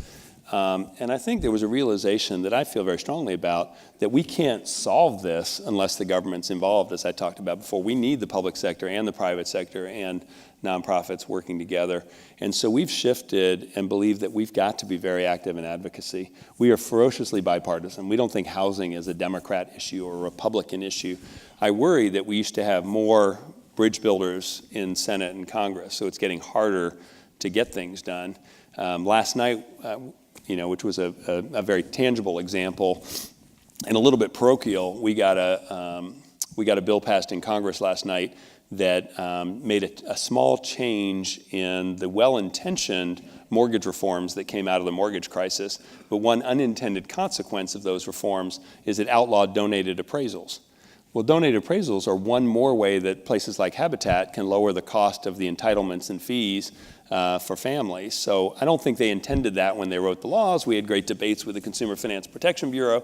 And I think there was a realization that I feel very strongly about, that we can't solve this unless the government's involved, as I talked about before. We need the public sector and the private sector and nonprofits working together. And so we've shifted and believe that we've got to be very active in advocacy. We are ferociously bipartisan. We don't think housing is a Democrat issue or a Republican issue. I worry that we used to have more bridge builders in Senate and Congress, so it's getting harder to get things done. Last night, which was a very tangible example and a little bit parochial, we got a bill passed in Congress last night that made a small change in the well-intentioned mortgage reforms that came out of the mortgage crisis. But one unintended consequence of those reforms is it outlawed donated appraisals. Well, donated appraisals are one more way that places like Habitat can lower the cost of the entitlements and fees for families. So I don't think they intended that when they wrote the laws. We had great debates with the Consumer Finance Protection Bureau,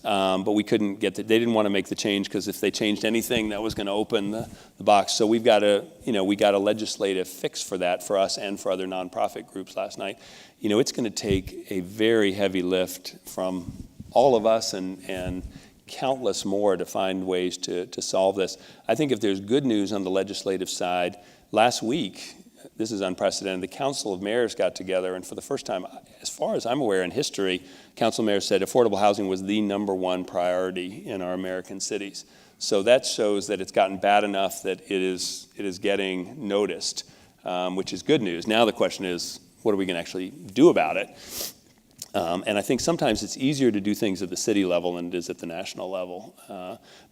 but we couldn't get they didn't want to make the change, because if they changed anything, that was going to open the box. So we got a legislative fix for that for us and for other nonprofit groups last night. It's going to take a very heavy lift from all of us and countless more to find ways to solve this. I think if there's good news on the legislative side, last week, this is unprecedented, the Council of Mayors got together, and for the first time, as far as I'm aware in history, Council of Mayors said affordable housing was the #1 priority in our American cities. So that shows that it's gotten bad enough that it is getting noticed, which is good news. Now the question is, what are we going to actually do about it? And I think sometimes it's easier to do things at the city level than it is at the national level.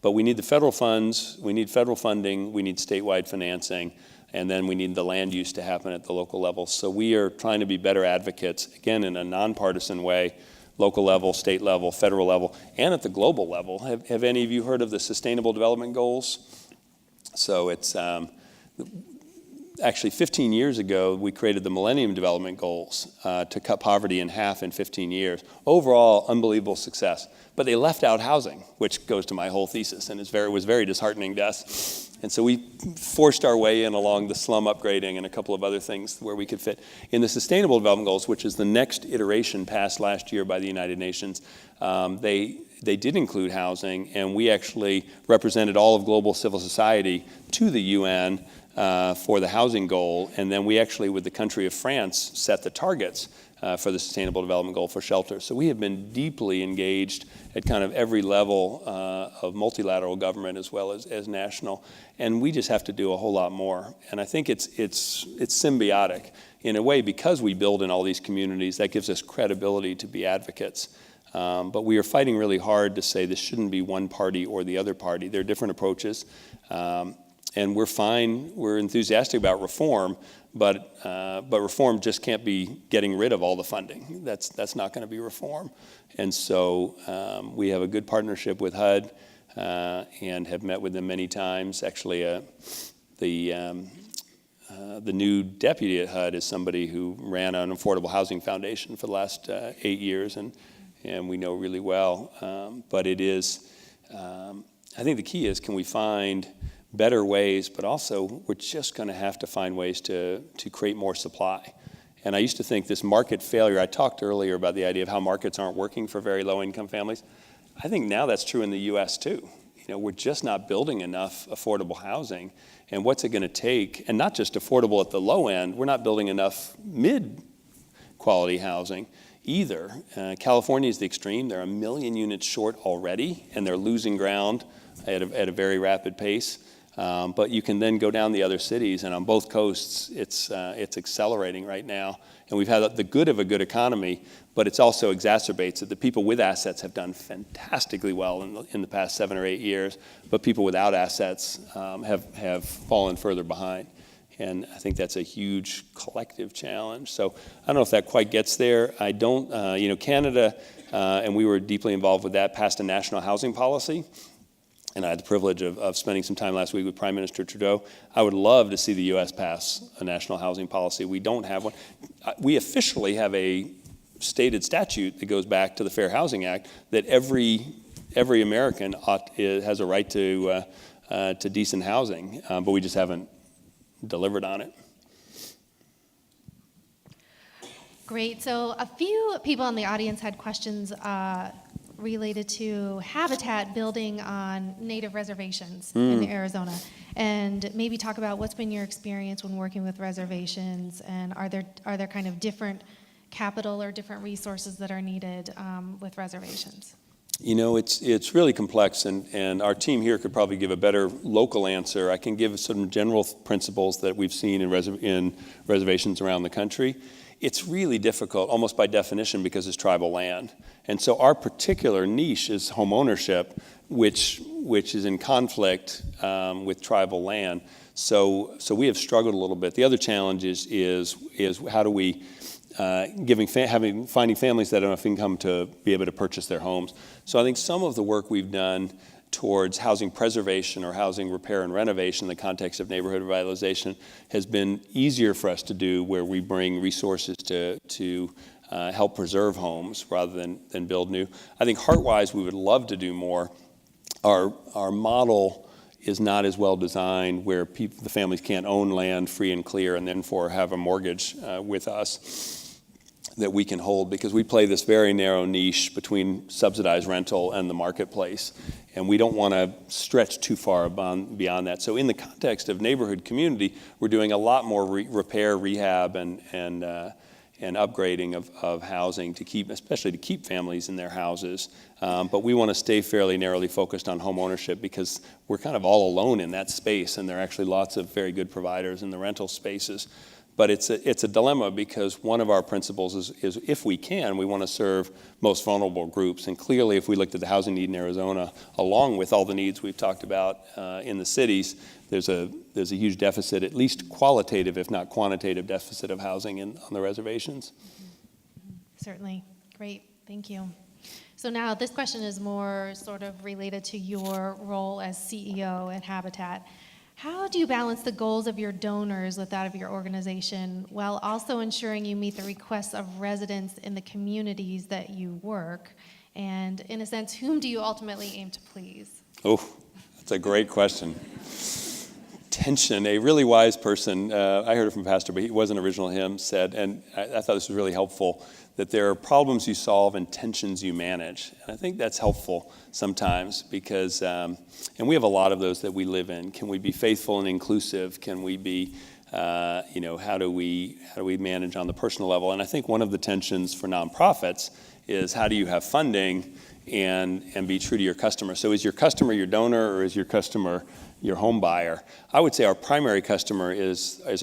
But we need the federal funds, we need federal funding, we need statewide financing, and then we need the land use to happen at the local level. So we are trying to be better advocates, again, in a nonpartisan way, local level, state level, federal level, and at the global level. Have any of you heard of the Sustainable Development Goals? So it's actually 15 years ago, we created the Millennium Development Goals to cut poverty in half in 15 years. Overall, unbelievable success. But they left out housing, which goes to my whole thesis, and it was very disheartening to us. And so we forced our way in along the slum upgrading and a couple of other things where we could fit. In the Sustainable Development Goals, which is the next iteration passed last year by the United Nations, they did include housing, and we actually represented all of global civil society to the UN for the housing goal, and then we actually, with the country of France, set the targets for the Sustainable Development Goal for shelter. So we have been deeply engaged at kind of every level of multilateral government as well as national, and we just have to do a whole lot more. And I think it's symbiotic in a way, because we build in all these communities. That gives us credibility to be advocates. But we are fighting really hard to say this shouldn't be one party or the other party. There are different approaches. And we're enthusiastic about reform, but reform just can't be getting rid of all the funding. That's not going to be reform. And so we have a good partnership with HUD and have met with them many times. Actually, the new deputy at HUD is somebody who ran an affordable housing foundation for the last 8 years, and we know really well. But it is, I think the key is, can we find better ways, but also we're just going to have to find ways to create more supply. And I used to think this market failure, I talked earlier about the idea of how markets aren't working for very low-income families. I think now that's true in the U.S. too. We're just not building enough affordable housing. And what's it going to take? And not just affordable at the low end, we're not building enough mid-quality housing either. California is the extreme. They're 1 million units short already, and they're losing ground at a very rapid pace. But you can then go down the other cities, and on both coasts, it's accelerating right now. And we've had the good of a good economy, but it also exacerbates it. The people with assets have done fantastically well in the past 7 or 8 years, but people without assets have fallen further behind. And I think that's a huge collective challenge. So I don't know if that quite gets there. I don't, Canada, and we were deeply involved with that, passed a national housing policy. And I had the privilege of spending some time last week with Prime Minister Trudeau. I would love to see the U.S. pass a national housing policy. We don't have one. We officially have a stated statute that goes back to the Fair Housing Act that every American has a right to decent housing, but we just haven't delivered on it. Great. So a few people in the audience had questions related to habitat building on native reservations in Arizona, and maybe talk about what's been your experience when working with reservations, and are there kind of different capital or different resources that are needed with reservations? It's really complex, and our team here could probably give a better local answer. I can give some general principles that we've seen in reservations around the country. It's really difficult, almost by definition, because it's tribal land. And so our particular niche is home ownership, which is in conflict with tribal land. So we have struggled a little bit. The other challenge is how do we finding families that have enough income to be able to purchase their homes. So I think some of the work we've done towards housing preservation or housing repair and renovation in the context of neighborhood revitalization has been easier for us to do, where we bring resources to help preserve homes rather than build new. I think heart-wise we would love to do more. Our model is not as well designed, where the families can't own land free and clear and then have a mortgage with us that we can hold, because we play this very narrow niche between subsidized rental and the marketplace, and we don't want to stretch too far beyond that. So in the context of neighborhood community, we're doing a lot more repair, rehab, and upgrading of housing especially to keep families in their houses. But we want to stay fairly narrowly focused on home ownership, because we're kind of all alone in that space, and there are actually lots of very good providers in the rental spaces. But it's a dilemma, because one of our principles is if we can, we want to serve most vulnerable groups. And clearly, if we looked at the housing need in Arizona, along with all the needs we've talked about in the cities, there's a huge deficit, at least qualitative, if not quantitative deficit of housing on the reservations. Certainly. Great. Thank you. So now this question is more sort of related to your role as CEO at Habitat. How do you balance the goals of your donors with that of your organization, while also ensuring you meet the requests of residents in the communities that you work? And in a sense, whom do you ultimately aim to please? Oh, that's a great question. Tension. A really wise person, I heard it from Pastor, but he wasn't an original hymn, said, and I thought this was really helpful, that there are problems you solve and tensions you manage. And I think that's helpful sometimes, because, and we have a lot of those that we live in. Can we be faithful and inclusive? Can we be, how do we manage on the personal level? And I think one of the tensions for nonprofits is, how do you have funding and be true to your customer? So is your customer your donor, or is your customer your home buyer? I would say our primary customer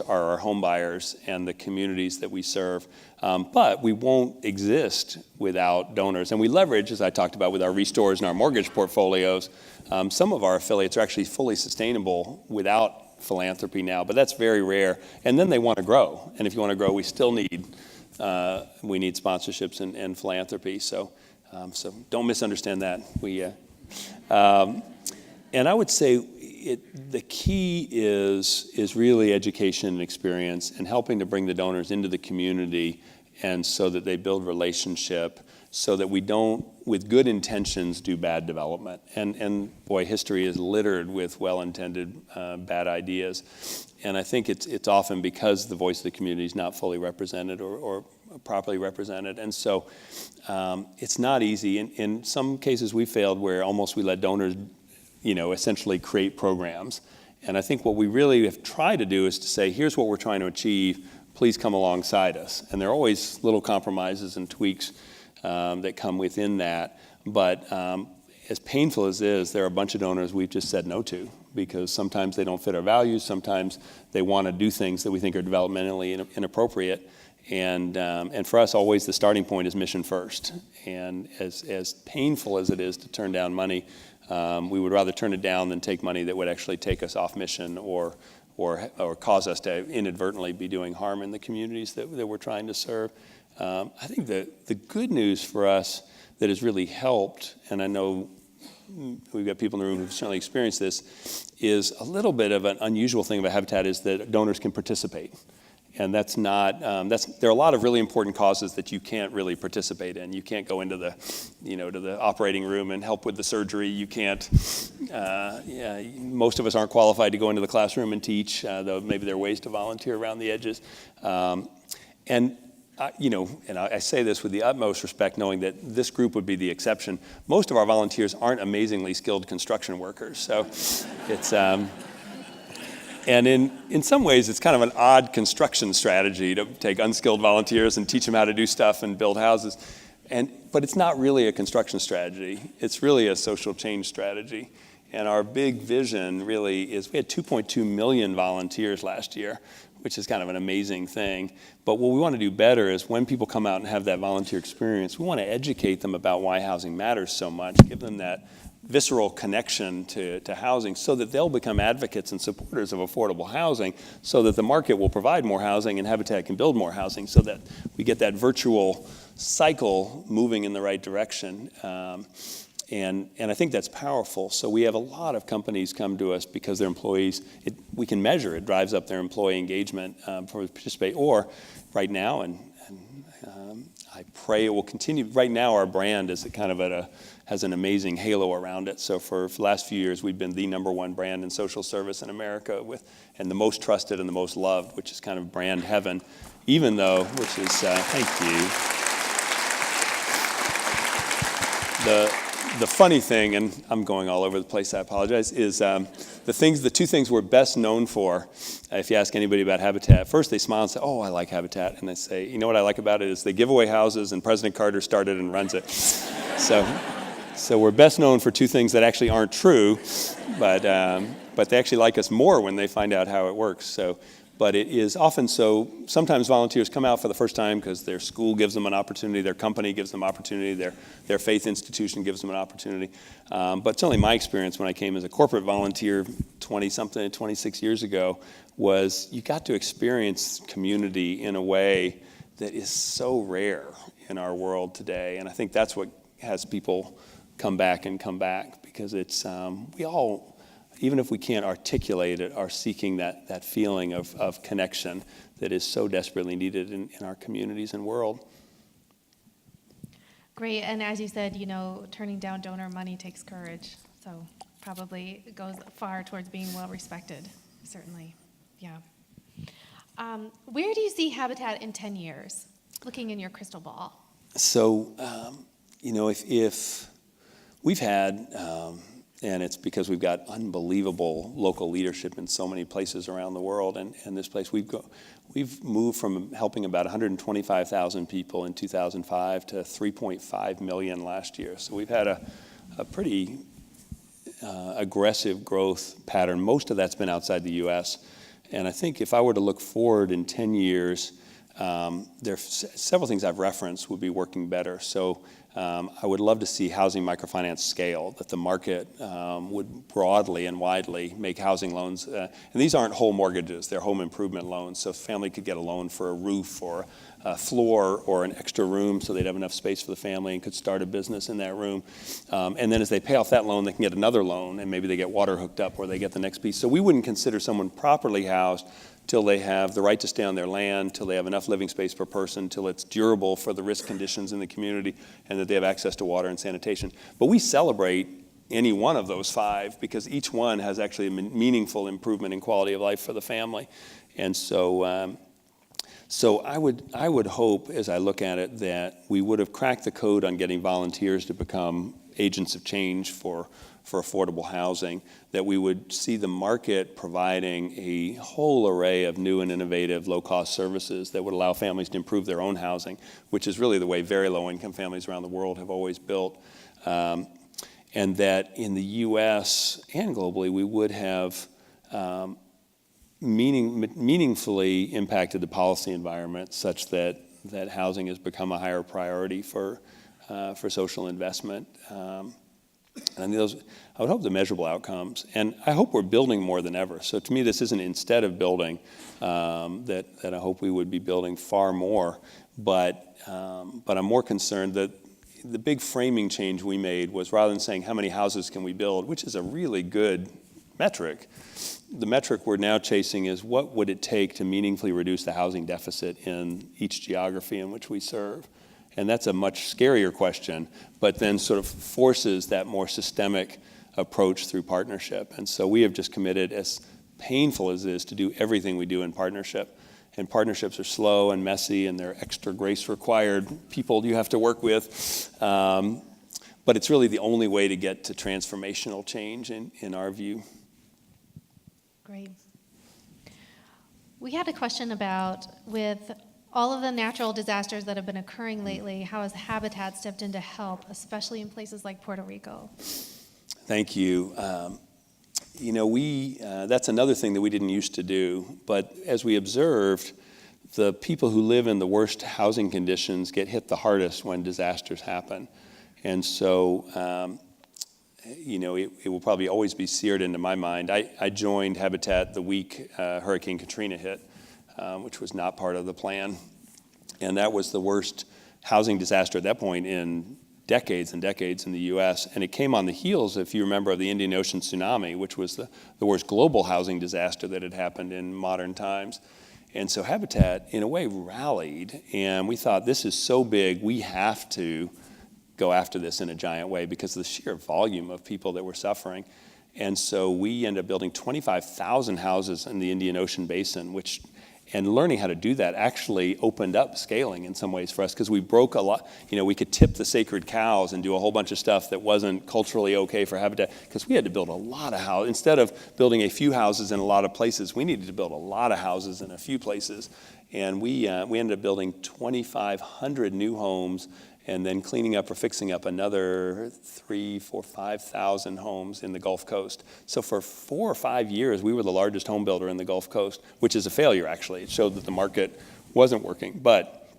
are our home buyers and the communities that we serve. But we won't exist without donors. And we leverage, as I talked about, with our restores and our mortgage portfolios. Some of our affiliates are actually fully sustainable without philanthropy now, but that's very rare. And then they want to grow. And if you want to grow, we still need sponsorships and philanthropy. So don't misunderstand that. And I would say the key is really education and experience and helping to bring the donors into the community, and so that they build relationship, so that we don't, with good intentions, do bad development. And boy, history is littered with well-intended bad ideas. And I think it's often because the voice of the community is not fully represented or properly represented. And so it's not easy. In some cases, we failed where almost we let donors, essentially create programs. And I think what we really have tried to do is to say, here's what we're trying to achieve. Please come alongside us. And there are always little compromises and tweaks that come within that. But as painful as it is, there are a bunch of donors we've just said no to, because sometimes they don't fit our values. Sometimes they want to do things that we think are developmentally inappropriate. And for us, always the starting point is mission first. And as painful as it is to turn down money, we would rather turn it down than take money that would actually take us off mission or cause us to inadvertently be doing harm in the communities that we're trying to serve. I think the good news for us that has really helped, and I know we've got people in the room who've certainly experienced this, is a little bit of an unusual thing about Habitat is that donors can participate. And that's not, there are a lot of really important causes that you can't really participate in. You can't go into the, to the operating room and help with the surgery. You can't, most of us aren't qualified to go into the classroom and teach, though maybe there are ways to volunteer around the edges. And I say this with the utmost respect, knowing that this group would be the exception. Most of our volunteers aren't amazingly skilled construction workers. So it's, and in some ways, it's kind of an odd construction strategy to take unskilled volunteers and teach them how to do stuff and build houses. But it's not really a construction strategy. It's really a social change strategy. And our big vision really is, we had 2.2 million volunteers last year, which is kind of an amazing thing. But what we want to do better is when people come out and have that volunteer experience, we want to educate them about why housing matters so much, give them that visceral connection to housing so that they'll become advocates and supporters of affordable housing, so that the market will provide more housing and Habitat can build more housing, so that we get that virtual cycle moving in the right direction. And I think that's powerful. So we have a lot of companies come to us because their employees, we can measure it, drives up their employee engagement for participate. Or right now, and I pray it will continue. Right now, our brand is kind of has an amazing halo around it. So for the last few years, we've been the #1 brand in social service in America, and the most trusted and the most loved, which is kind of brand heaven. Even though, which is thank you. The funny thing, and I'm going all over the place, I apologize, is the two things we're best known for, if you ask anybody about Habitat, first they smile and say, oh, I like Habitat. And they say, you know what I like about it is they give away houses and President Carter started and runs it. So we're best known for two things that actually aren't true, but they actually like us more when they find out how it works. But it is often so. Sometimes volunteers come out for the first time because their school gives them an opportunity, their company gives them opportunity, their faith institution gives them an opportunity. But certainly my experience when I came as a corporate volunteer 26 years ago, was you got to experience community in a way that is so rare in our world today. And I think that's what has people come back because it's, we all, even if we can't articulate it, are seeking that feeling of connection that is so desperately needed in our communities and world. Great, and as you said, turning down donor money takes courage, so probably goes far towards being well respected, certainly, yeah. Where do you see Habitat in 10 years, looking in your crystal ball? So, if we've had, and it's because we've got unbelievable local leadership in so many places around the world. And this place, we've moved from helping about 125,000 people in 2005 to 3.5 million last year. So we've had a pretty aggressive growth pattern. Most of that's been outside the U.S. And I think if I were to look forward in 10 years, there are several things I've referenced would be working better. So I would love to see housing microfinance scale, that the market would broadly and widely make housing loans. And these aren't whole mortgages, they're home improvement loans. So a family could get a loan for a roof or a floor or an extra room so they'd have enough space for the family and could start a business in that room. And then as they pay off that loan, they can get another loan, and maybe they get water hooked up or they get the next piece. So we wouldn't consider someone properly housed till they have the right to stay on their land, till they have enough living space per person, till it's durable for the risk conditions in the community, and that they have access to water and sanitation. But we celebrate any one of those 5 because each one has actually a meaningful improvement in quality of life for the family. And so so I would hope, as I look at it, that we would have cracked the code on getting volunteers to become agents of change for affordable housing, that we would see the market providing a whole array of new and innovative low-cost services that would allow families to improve their own housing, which is really the way very low-income families around the world have always built. And that in the U.S. and globally, we would have meaningfully impacted the policy environment such that housing has become a higher priority for social investment. And I would hope the measurable outcomes. And I hope we're building more than ever. So to me, this isn't instead of building, that I hope we would be building far more. But I'm more concerned that the big framing change we made was, rather than saying how many houses can we build, which is a really good metric, the metric we're now chasing is what would it take to meaningfully reduce the housing deficit in each geography in which we serve. And that's a much scarier question, but then sort of forces that more systemic approach through partnership. And so we have just committed, as painful as it is, to do everything we do in partnership. And partnerships are slow and messy, and they're extra grace required people you have to work with. But it's really the only way to get to transformational change in our view. Great. We had a question about, with all of the natural disasters that have been occurring lately, how has Habitat stepped in to help, especially in places like Puerto Rico? Thank you. That's another thing that we didn't used to do, but as we observed, the people who live in the worst housing conditions get hit the hardest when disasters happen. And so, it will probably always be seared into my mind. I joined Habitat the week Hurricane Katrina hit, which was not part of the plan. And that was the worst housing disaster at that point in decades and decades in the U.S. And it came on the heels, if you remember, of the Indian Ocean tsunami, which was the worst global housing disaster that had happened in modern times. And so Habitat, in a way, rallied. And we thought, this is so big, we have to go after this in a giant way because of the sheer volume of people that were suffering. And so we ended up building 25,000 houses in the Indian Ocean basin, and learning how to do that actually opened up scaling in some ways for us, because we broke a lot. We could tip the sacred cows and do a whole bunch of stuff that wasn't culturally okay for Habitat, because we had to build a lot of houses. Instead of building a few houses in a lot of places, we needed to build a lot of houses in a few places. And we ended up building 2,500 new homes, and then cleaning up or fixing up another 3,000, 4,000, 5,000 homes in the Gulf Coast. So for 4 or 5 years, we were the largest home builder in the Gulf Coast, which is a failure, actually. It showed that the market wasn't working. But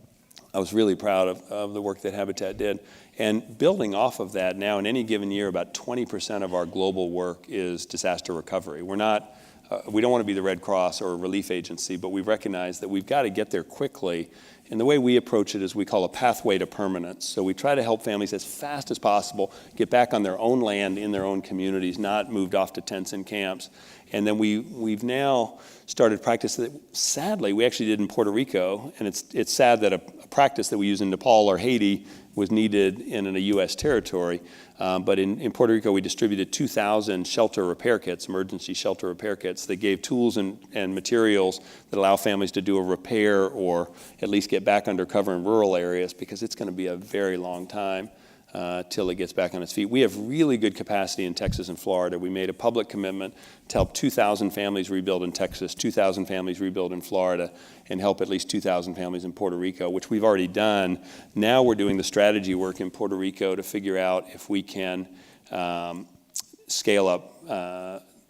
I was really proud of the work that Habitat did. And building off of that, now in any given year, about 20% of our global work is disaster recovery. We don't want to be the Red Cross or a relief agency, but we've recognized that we've got to get there quickly. And the way we approach it is we call a pathway to permanence. So we try to help families as fast as possible get back on their own land in their own communities, not moved off to tents and camps. And then we've now started practice that, sadly, we actually did in Puerto Rico. And it's sad that a practice that we use in Nepal or Haiti was needed in a U.S. territory. But in Puerto Rico, we distributed 2,000 shelter repair kits, emergency shelter repair kits. They gave tools and materials that allow families to do a repair or at least get back under cover in rural areas, because it's going to be a very long time till it gets back on its feet. We have really good capacity in Texas and Florida. We made a public commitment to help 2,000 families rebuild in Texas, 2,000 families rebuild in Florida, and help at least 2,000 families in Puerto Rico, which we've already done. Now we're doing the strategy work in Puerto Rico to figure out if we can scale up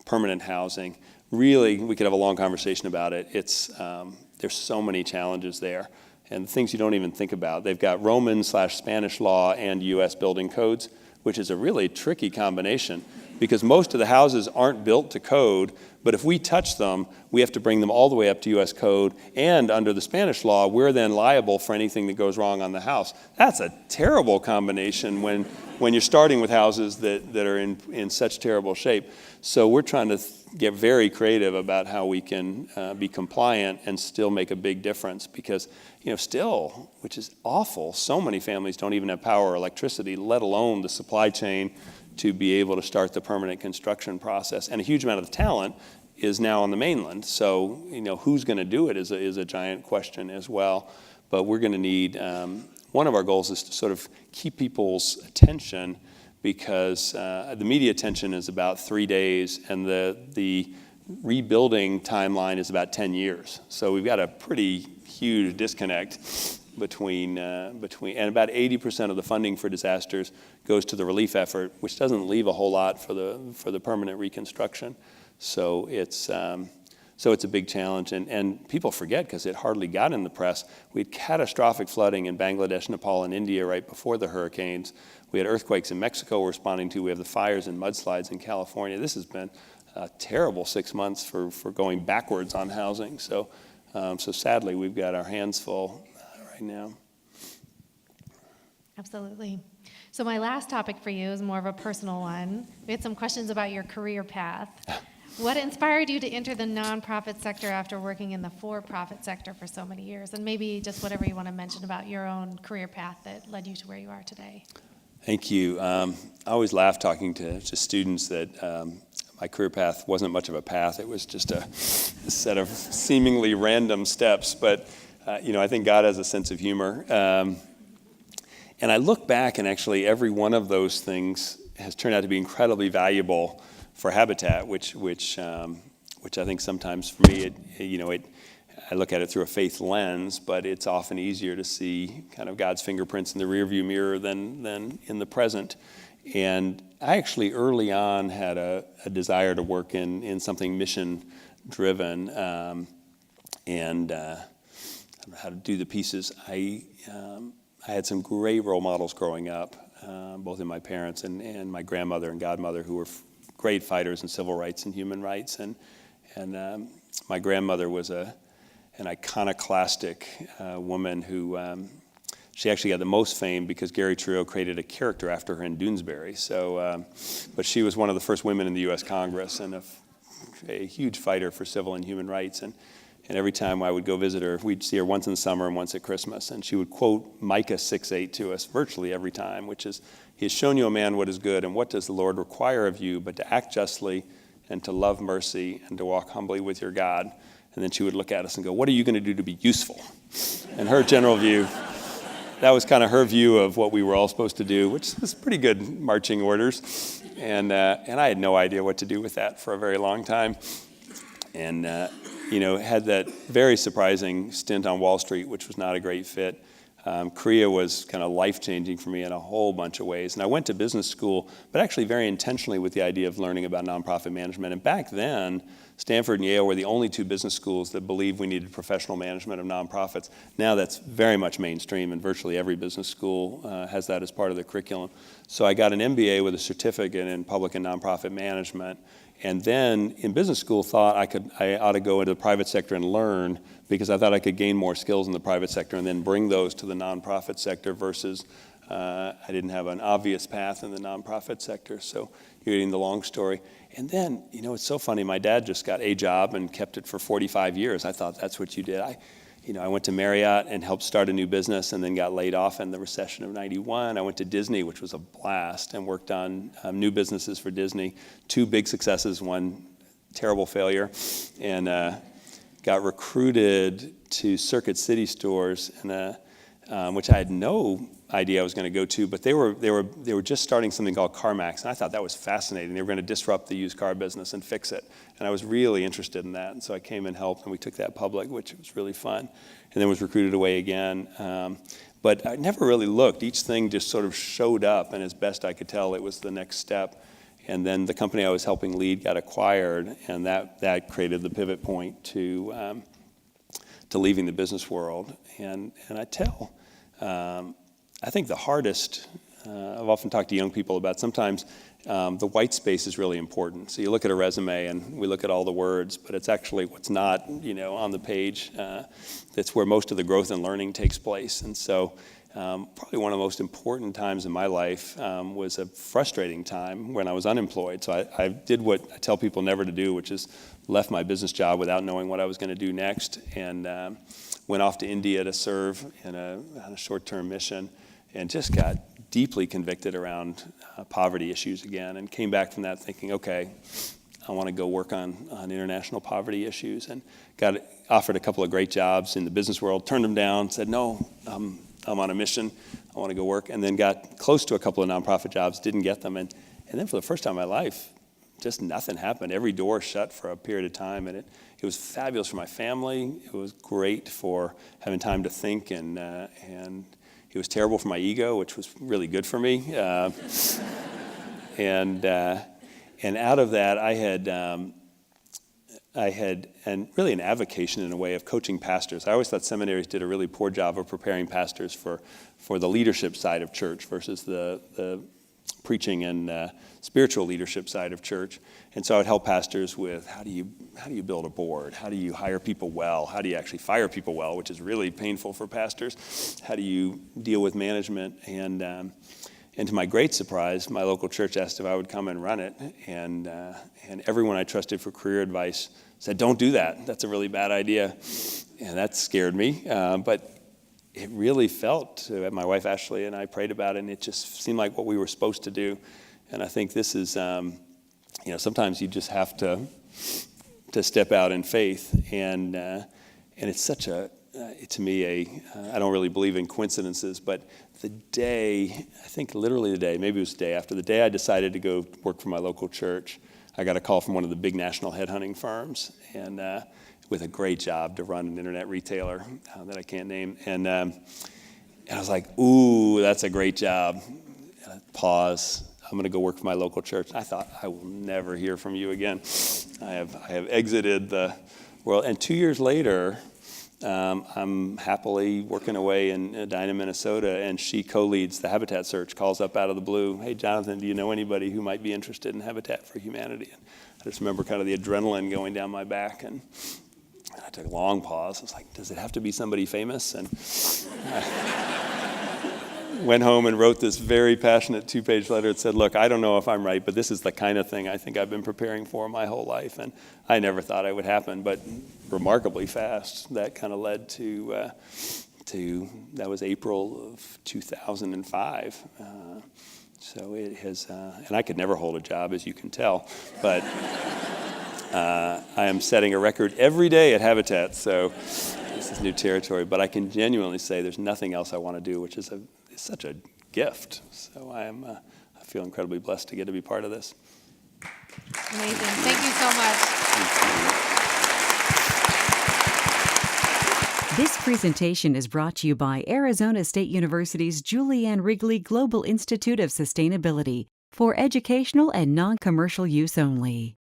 permanent housing. Really, we could have a long conversation about it. There's so many challenges there. and things you don't even think about. They've got Roman/Spanish law and U.S. building codes, which is a really tricky combination because most of the houses aren't built to code, but if we touch them, we have to bring them all the way up to U.S. code, and under the Spanish law, we're then liable for anything that goes wrong on the house. That's a terrible combination when you're starting with houses that are in such terrible shape. So we're trying to get very creative about how we can be compliant and still make a big difference because, still, which is awful, so many families don't even have power or electricity, let alone the supply chain to be able to start the permanent construction process. And a huge amount of the talent is now on the mainland. So, who's going to do it is a giant question as well. But we're going to need, one of our goals is to sort of keep people's attention because the media attention is about 3 days and the rebuilding timeline is about 10 years. So we've got a pretty huge disconnect between and about 80% of the funding for disasters goes to the relief effort, which doesn't leave a whole lot for the permanent reconstruction. So it's a big challenge, and people forget because it hardly got in the press. We had catastrophic flooding in Bangladesh, Nepal, and India right before the hurricanes. We had earthquakes in Mexico we're responding to. We have the fires and mudslides in California. This has been a terrible 6 months for going backwards on housing. So sadly, we've got our hands full right now. Absolutely. So my last topic for you is more of a personal one. We had some questions about your career path. What inspired you to enter the nonprofit sector after working in the for-profit sector for so many years? And maybe just whatever you want to mention about your own career path that led you to where you are today. Thank you. I always laugh talking to students that my career path wasn't much of a path. It was just a set of seemingly random steps. But, I think God has a sense of humor. And I look back, and actually every one of those things has turned out to be incredibly valuable for Habitat, which I think sometimes for me, I look at it through a faith lens, but it's often easier to see kind of God's fingerprints in the rearview mirror than in the present. And I actually early on had a desire to work in something mission-driven, and I don't know how to do the pieces. I had some great role models growing up, both in my parents and my grandmother and godmother, who were great fighters in civil rights and human rights. And my grandmother was an iconoclastic woman who she actually had the most fame because Gary Trudeau created a character after her in Doonesbury. So, but she was one of the first women in the U.S. Congress and a huge fighter for civil and human rights. And every time I would go visit her, we'd see her once in the summer and once at Christmas. And she would quote Micah 6:8 to us virtually every time, which is, "He has shown you, a man, what is good, and what does the Lord require of you but to act justly and to love mercy and to walk humbly with your God." And then she would look at us and go, "What are you going to do to be useful?" And her general view, that was kind of her view of what we were all supposed to do, which was pretty good marching orders. And I had no idea what to do with that for a very long time. And had that very surprising stint on Wall Street, which was not a great fit. Korea was kind of life-changing for me in a whole bunch of ways. And I went to business school, but actually very intentionally with the idea of learning about nonprofit management. And back then, Stanford and Yale were the only two business schools that believed we needed professional management of nonprofits. Now that's very much mainstream, and virtually every business school has that as part of the curriculum. So I got an MBA with a certificate in public and nonprofit management. And then in business school thought I ought to go into the private sector and learn, because I thought I could gain more skills in the private sector and then bring those to the nonprofit sector versus I didn't have an obvious path in the nonprofit sector. So you're getting the long story. And then, it's so funny. My dad just got a job and kept it for 45 years. I thought that's what you did. I went to Marriott and helped start a new business and then got laid off in the recession of 91. I went to Disney, which was a blast, and worked on new businesses for Disney. 2 big successes, 1 terrible failure, and got recruited to Circuit City stores, which I had no idea I was going to go to, but they were just starting something called CarMax, and I thought that was fascinating. They were going to disrupt the used car business and fix it, and I was really interested in that, and so I came and helped, and we took that public, which was really fun, and then was recruited away again. But I never really looked. Each thing just sort of showed up, and as best I could tell, it was the next step. And then the company I was helping lead got acquired, and that created the pivot point to to leaving the business world. And I tell, I think the hardest, I've often talked to young people about sometimes the white space is really important. So you look at a resume and we look at all the words, but it's actually what's not, on the page. That's where most of the growth and learning takes place. And so probably one of the most important times in my life was a frustrating time when I was unemployed. So I did what I tell people never to do, which is left my business job without knowing what I was going to do next, and went off to India to serve on a short-term mission, and just got deeply convicted around poverty issues again, and came back from that thinking, okay, I want to go work on international poverty issues, and got offered a couple of great jobs in the business world, turned them down, said, no, I'm on a mission, I want to go work, and then got close to a couple of nonprofit jobs, didn't get them, and then for the first time in my life, just nothing happened. Every door shut for a period of time, and it was fabulous for my family. It was great for having time to think, and it was terrible for my ego, which was really good for me. And out of that, I had really an avocation in a way of coaching pastors. I always thought seminaries did a really poor job of preparing pastors for the leadership side of church versus the preaching and spiritual leadership side of church. And so I would help pastors with how do you build a board? How do you hire people well? How do you actually fire people well, which is really painful for pastors? How do you deal with management? And to my great surprise, my local church asked if I would come and run it. And everyone I trusted for career advice said, don't do that. That's a really bad idea. And that scared me. But it really felt, my wife Ashley and I prayed about it, and it just seemed like what we were supposed to do. And I think this is, sometimes you just have to step out in faith. And it's such to me, I don't really believe in coincidences, but the day, I think literally the day, maybe it was the day after, the day I decided to go work for my local church, I got a call from one of the big national headhunting firms, and with a great job to run an internet retailer that I can't name. And I was like, ooh, that's a great job. And I pause. I'm going to go work for my local church. I thought, I will never hear from you again. I have exited the world. And 2 years later, I'm happily working away in Edina, Minnesota, and she co-leads the Habitat search, calls up out of the blue, hey, Jonathan, do you know anybody who might be interested in Habitat for Humanity? And I just remember kind of the adrenaline going down my back, and I took a long pause. I was like, does it have to be somebody famous? And I went home and wrote this very passionate 2-page letter that said, look, I don't know if I'm right, but this is the kind of thing I think I've been preparing for my whole life. And I never thought it would happen, but remarkably fast, that kind of led to that was April of 2005. So it has, and I could never hold a job, as you can tell, but I am setting a record every day at Habitat, so this is new territory. But I can genuinely say there's nothing else I want to do, which is such a gift. So I feel incredibly blessed to get to be part of this. Amazing. Thank you so much. This presentation is brought to you by Arizona State University's Julianne Wrigley Global Institute of Sustainability for educational and non-commercial use only.